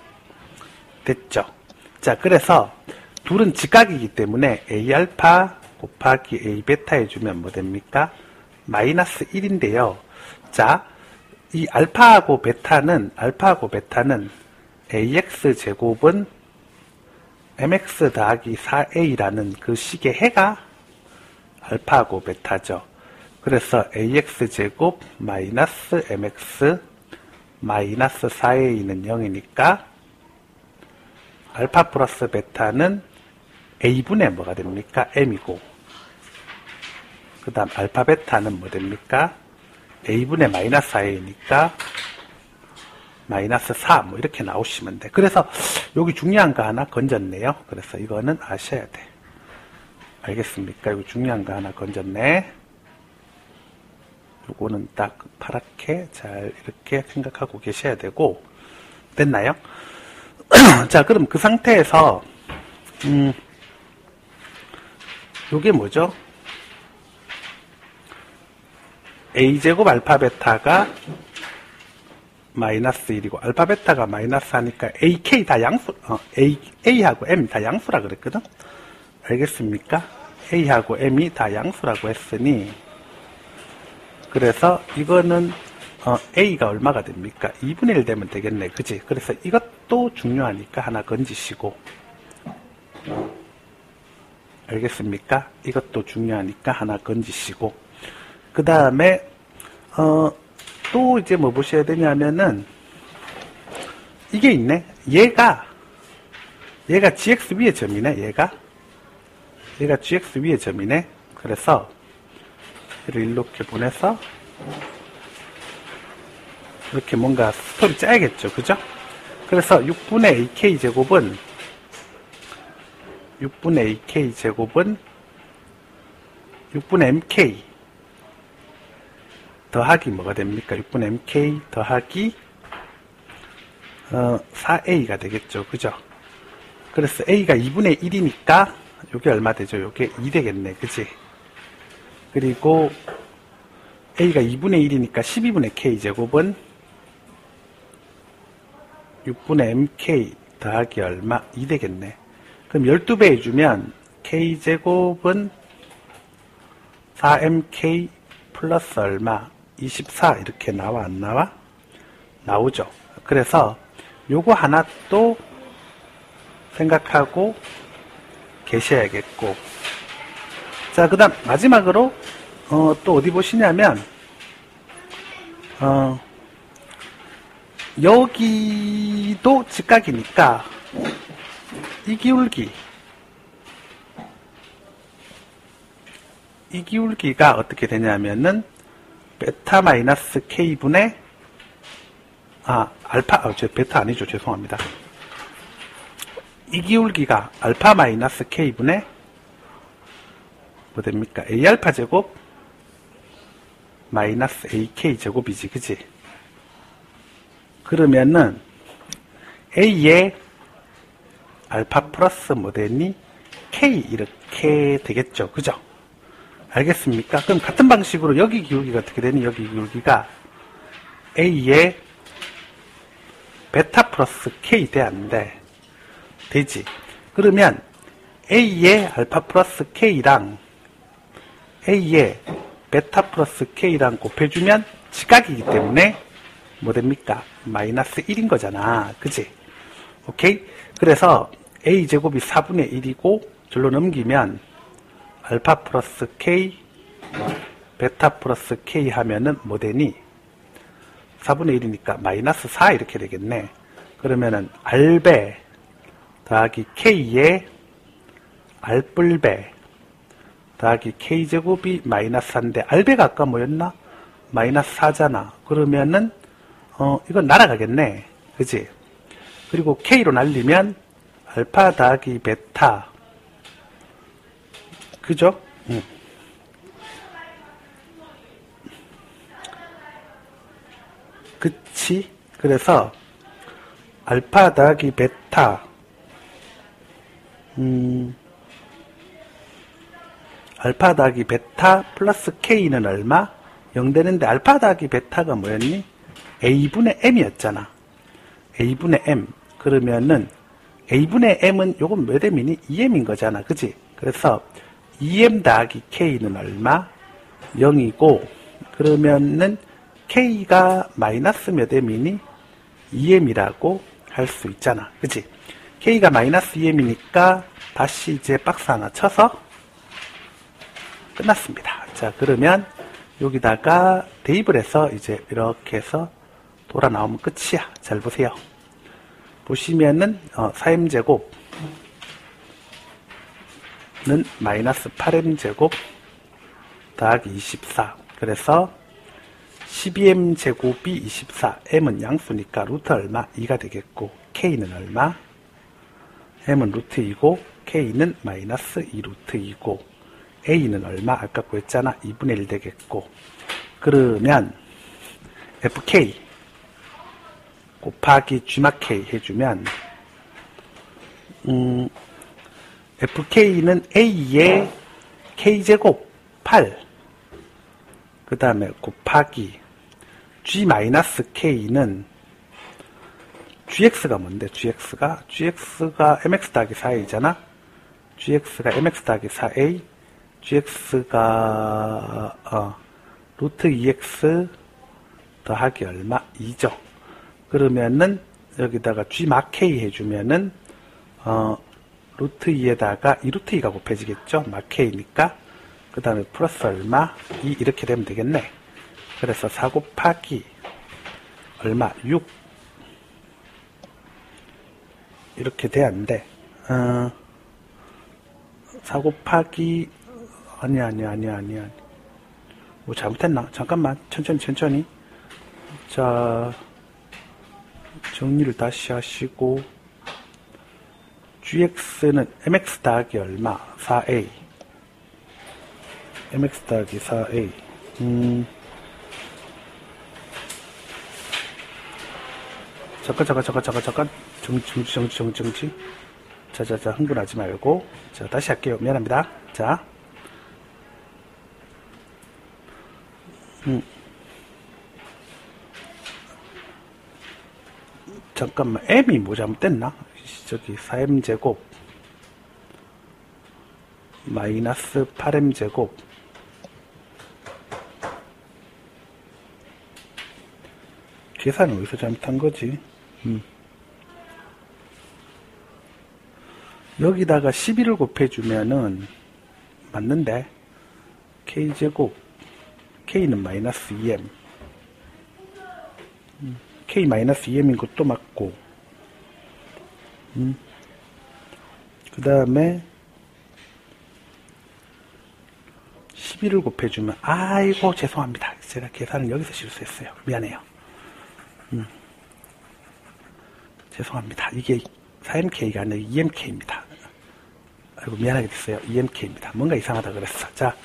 A: 됐죠? 자, 그래서 둘은 직각이기 때문에 A알파 곱하기 A베타 해주면 뭐 됩니까? 마이너스 1인데요. 자, 이 알파하고 베타는 AX 제곱은 mx 더하기 4a라는 그 식의 해가 알파하고 베타죠. 그래서 ax제곱 마이너스 mx 마이너스 4a는 0이니까 알파 플러스 베타는 a분의 뭐가 됩니까? m이고, 그 다음 알파 베타는 뭐 됩니까? a분의 마이너스 4a니까 마이너스 4 뭐 이렇게 나오시면 돼. 그래서 여기 중요한 거 하나 건졌네요. 그래서 이거는 아셔야 돼. 알겠습니까? 이거 중요한 거 하나 건졌네. 요거는 딱 파랗게 잘 이렇게 생각하고 계셔야 되고, 됐나요? 자, 그럼 그 상태에서 요게 뭐죠? a제곱 알파 베타가 마이너스 1이고 알파 베타가 마이너스 하니까 ak 다 양수, a하고 m 다 양수라 그랬거든? 알겠습니까? a하고 m이 다 양수라고 했으니, 그래서 이거는 a가 얼마가 됩니까? 2분의 1 되면 되겠네. 그치? 그래서 이것도 중요하니까 하나 건지시고, 알겠습니까? 이것도 중요하니까 하나 건지시고, 그 다음에 또 이제 뭐 보셔야 되냐면은 이게 있네. 얘가 gx 위의 점이네. 얘가 gx 위의 점이네. 그래서 얘를 이렇게 보내서 이렇게 뭔가 스토리 짜야겠죠. 그죠? 그래서 6분의 ak 제곱은 6분의 mk 더하기 뭐가 됩니까? 6분의 mk 더하기 4a가 되겠죠. 그죠? 그래서 a가 2분의 1이니까 요게 얼마 되죠? 요게 2 되겠네. 그치? 그리고 a가 2분의 1이니까 12분의 k 제곱은 6분의 mk 더하기 얼마? 2 되겠네. 그럼 12배 해주면 k 제곱은 4mk 플러스 얼마? 24 이렇게 나와 안 나와? 나오죠. 그래서 요거 하나 또 생각하고 계셔야겠고, 자, 그 다음 마지막으로 또 어디 보시냐면 여기도 직각이니까 이 기울기가 어떻게 되냐면은 베타 마이너스 k분의 베타 아니죠. 죄송합니다. 이 기울기가 알파 마이너스 k분의 뭐 됩니까? a알파 제곱 마이너스 ak 제곱이지. 그지? 그러면은 a의 알파 플러스 뭐 되니? k 이렇게 되겠죠. 그죠? 알겠습니까? 그럼 같은 방식으로 여기 기울기가 어떻게 되니? 여기 기울기가 a의 베타 플러스 k 돼, 안 돼? 되지? 그러면 a의 알파 플러스 k랑 a의 베타 플러스 k랑 곱해주면 직각이기 때문에 뭐 됩니까? 마이너스 1인 거잖아. 그치? 오케이? 그래서 a제곱이 4분의 1이고 절로 넘기면 알파 플러스 k 베타 플러스 k 하면은 뭐 되니? 4분의 1이니까 마이너스 4 이렇게 되겠네. 그러면은 r배 더하기 k의 r뿔배 더하기 k제곱이 마이너스 4인데 r배가 아까 뭐였나? 마이너스 4잖아. 그러면은 이건 날아가겠네. 그치? 그리고 k로 날리면 알파 더하기 베타, 그죠? 그치? 그래서 알파 더하기 베타, 알파 더하기 베타 플러스 k는 얼마? 0 되는데 알파 더하기 베타가 뭐였니? a분의 m이었잖아. a분의 m. 그러면은 a분의 m은 요건 몇 m이니? 2m인 거잖아. 그치? 그래서 2m 더하기 k는 얼마? 0이고, 그러면은 k가 마이너스 몇 m이니? 2m이라고 할 수 있잖아. 그치? K가 마이너스 2m이니까 다시 이제 박스 하나 쳐서 끝났습니다. 자, 그러면 여기다가 대입을 해서 이제 이렇게 해서 돌아 나오면 끝이야. 잘 보세요. 보시면은 4m제곱은 마이너스 8m제곱 더하기 24. 그래서 12m제곱이 24. m은 양수니까 루트 얼마? 2가 되겠고 k는 얼마? m은 루트 2고 k는 마이너스 2루트 2고 a는 얼마? 아까 구했잖아. 2분의 1 되겠고 그러면 fk 곱하기 gk 해주면 fk는 a의 k제곱 8 그 다음에 곱하기 g-k는 gx가 뭔데? gx가 mx 더하기 4a잖아. gx가 mx 더하기 4a gx가 루트 2x 더하기 얼마? 2죠. 그러면은 여기다가 gk 해주면은 루트 2에다가 2루트 2가 곱해지겠죠. k니까 그 다음에 플러스 얼마? 2 이렇게 되면 되겠네. 그래서 4 곱하기 얼마? 6 이렇게 돼야하는데 4 곱하기 아니 뭐 잘못했나? 잠깐만 천천히 자 정리를 다시 하시고 gx는 mx 더하기 얼마? 4a mx 더하기 4a 잠깐 정지 자 흥분하지 말고 자 다시 할게요. 미안합니다. 자 잠깐만 m이 뭐 잘못됐나? 저기 4m제곱 마이너스 8m제곱 계산은 어디서 잘못한 거지? 여기다가 11을 곱해주면은 맞는데 k제곱 k는 마이너스 2m k 마이너스 2m인 것도 맞고 그 다음에 11을 곱해주면 아이고 죄송합니다. 제가 계산을 여기서 실수했어요. 미안해요. 죄송합니다. 이게 4mk가 아니라 2mk입니다. 아이고 미안하게 됐어요. 2mk입니다. 뭔가 이상하다 그랬어. 자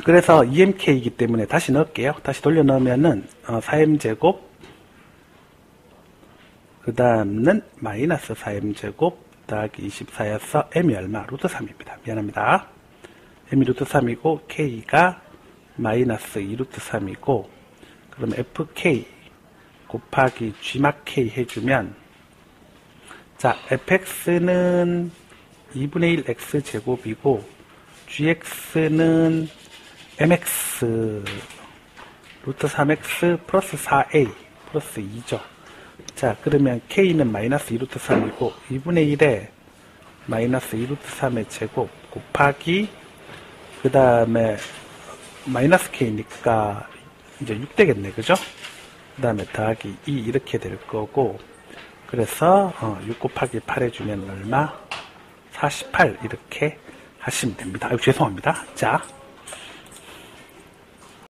A: 그래서 2mk이기 때문에 다시 넣을게요. 다시 돌려 넣으면은 4m제곱 그 다음은 마이너스 4m제곱 더하기 24여서 m이 얼마? 루트 3입니다. 미안합니다. m이 루트 3이고 k가 마이너스 2루트 3이고 그럼 fk 곱하기 gk 해주면 자 fx는 2분의 1 x제곱이고 gx는 mx 루트 3x 플러스 4a 플러스 2죠. 자 그러면 k는 마이너스 2루트 3이고 2분의 1에 마이너스 2루트 3의 제곱 곱하기 그 다음에 마이너스 k니까 이제 6 되겠네. 그죠? 그 다음에 더하기 2 이렇게 될 거고 그래서 6 곱하기 8 해주면 얼마? 48 이렇게 하시면 됩니다. 아유, 죄송합니다. 자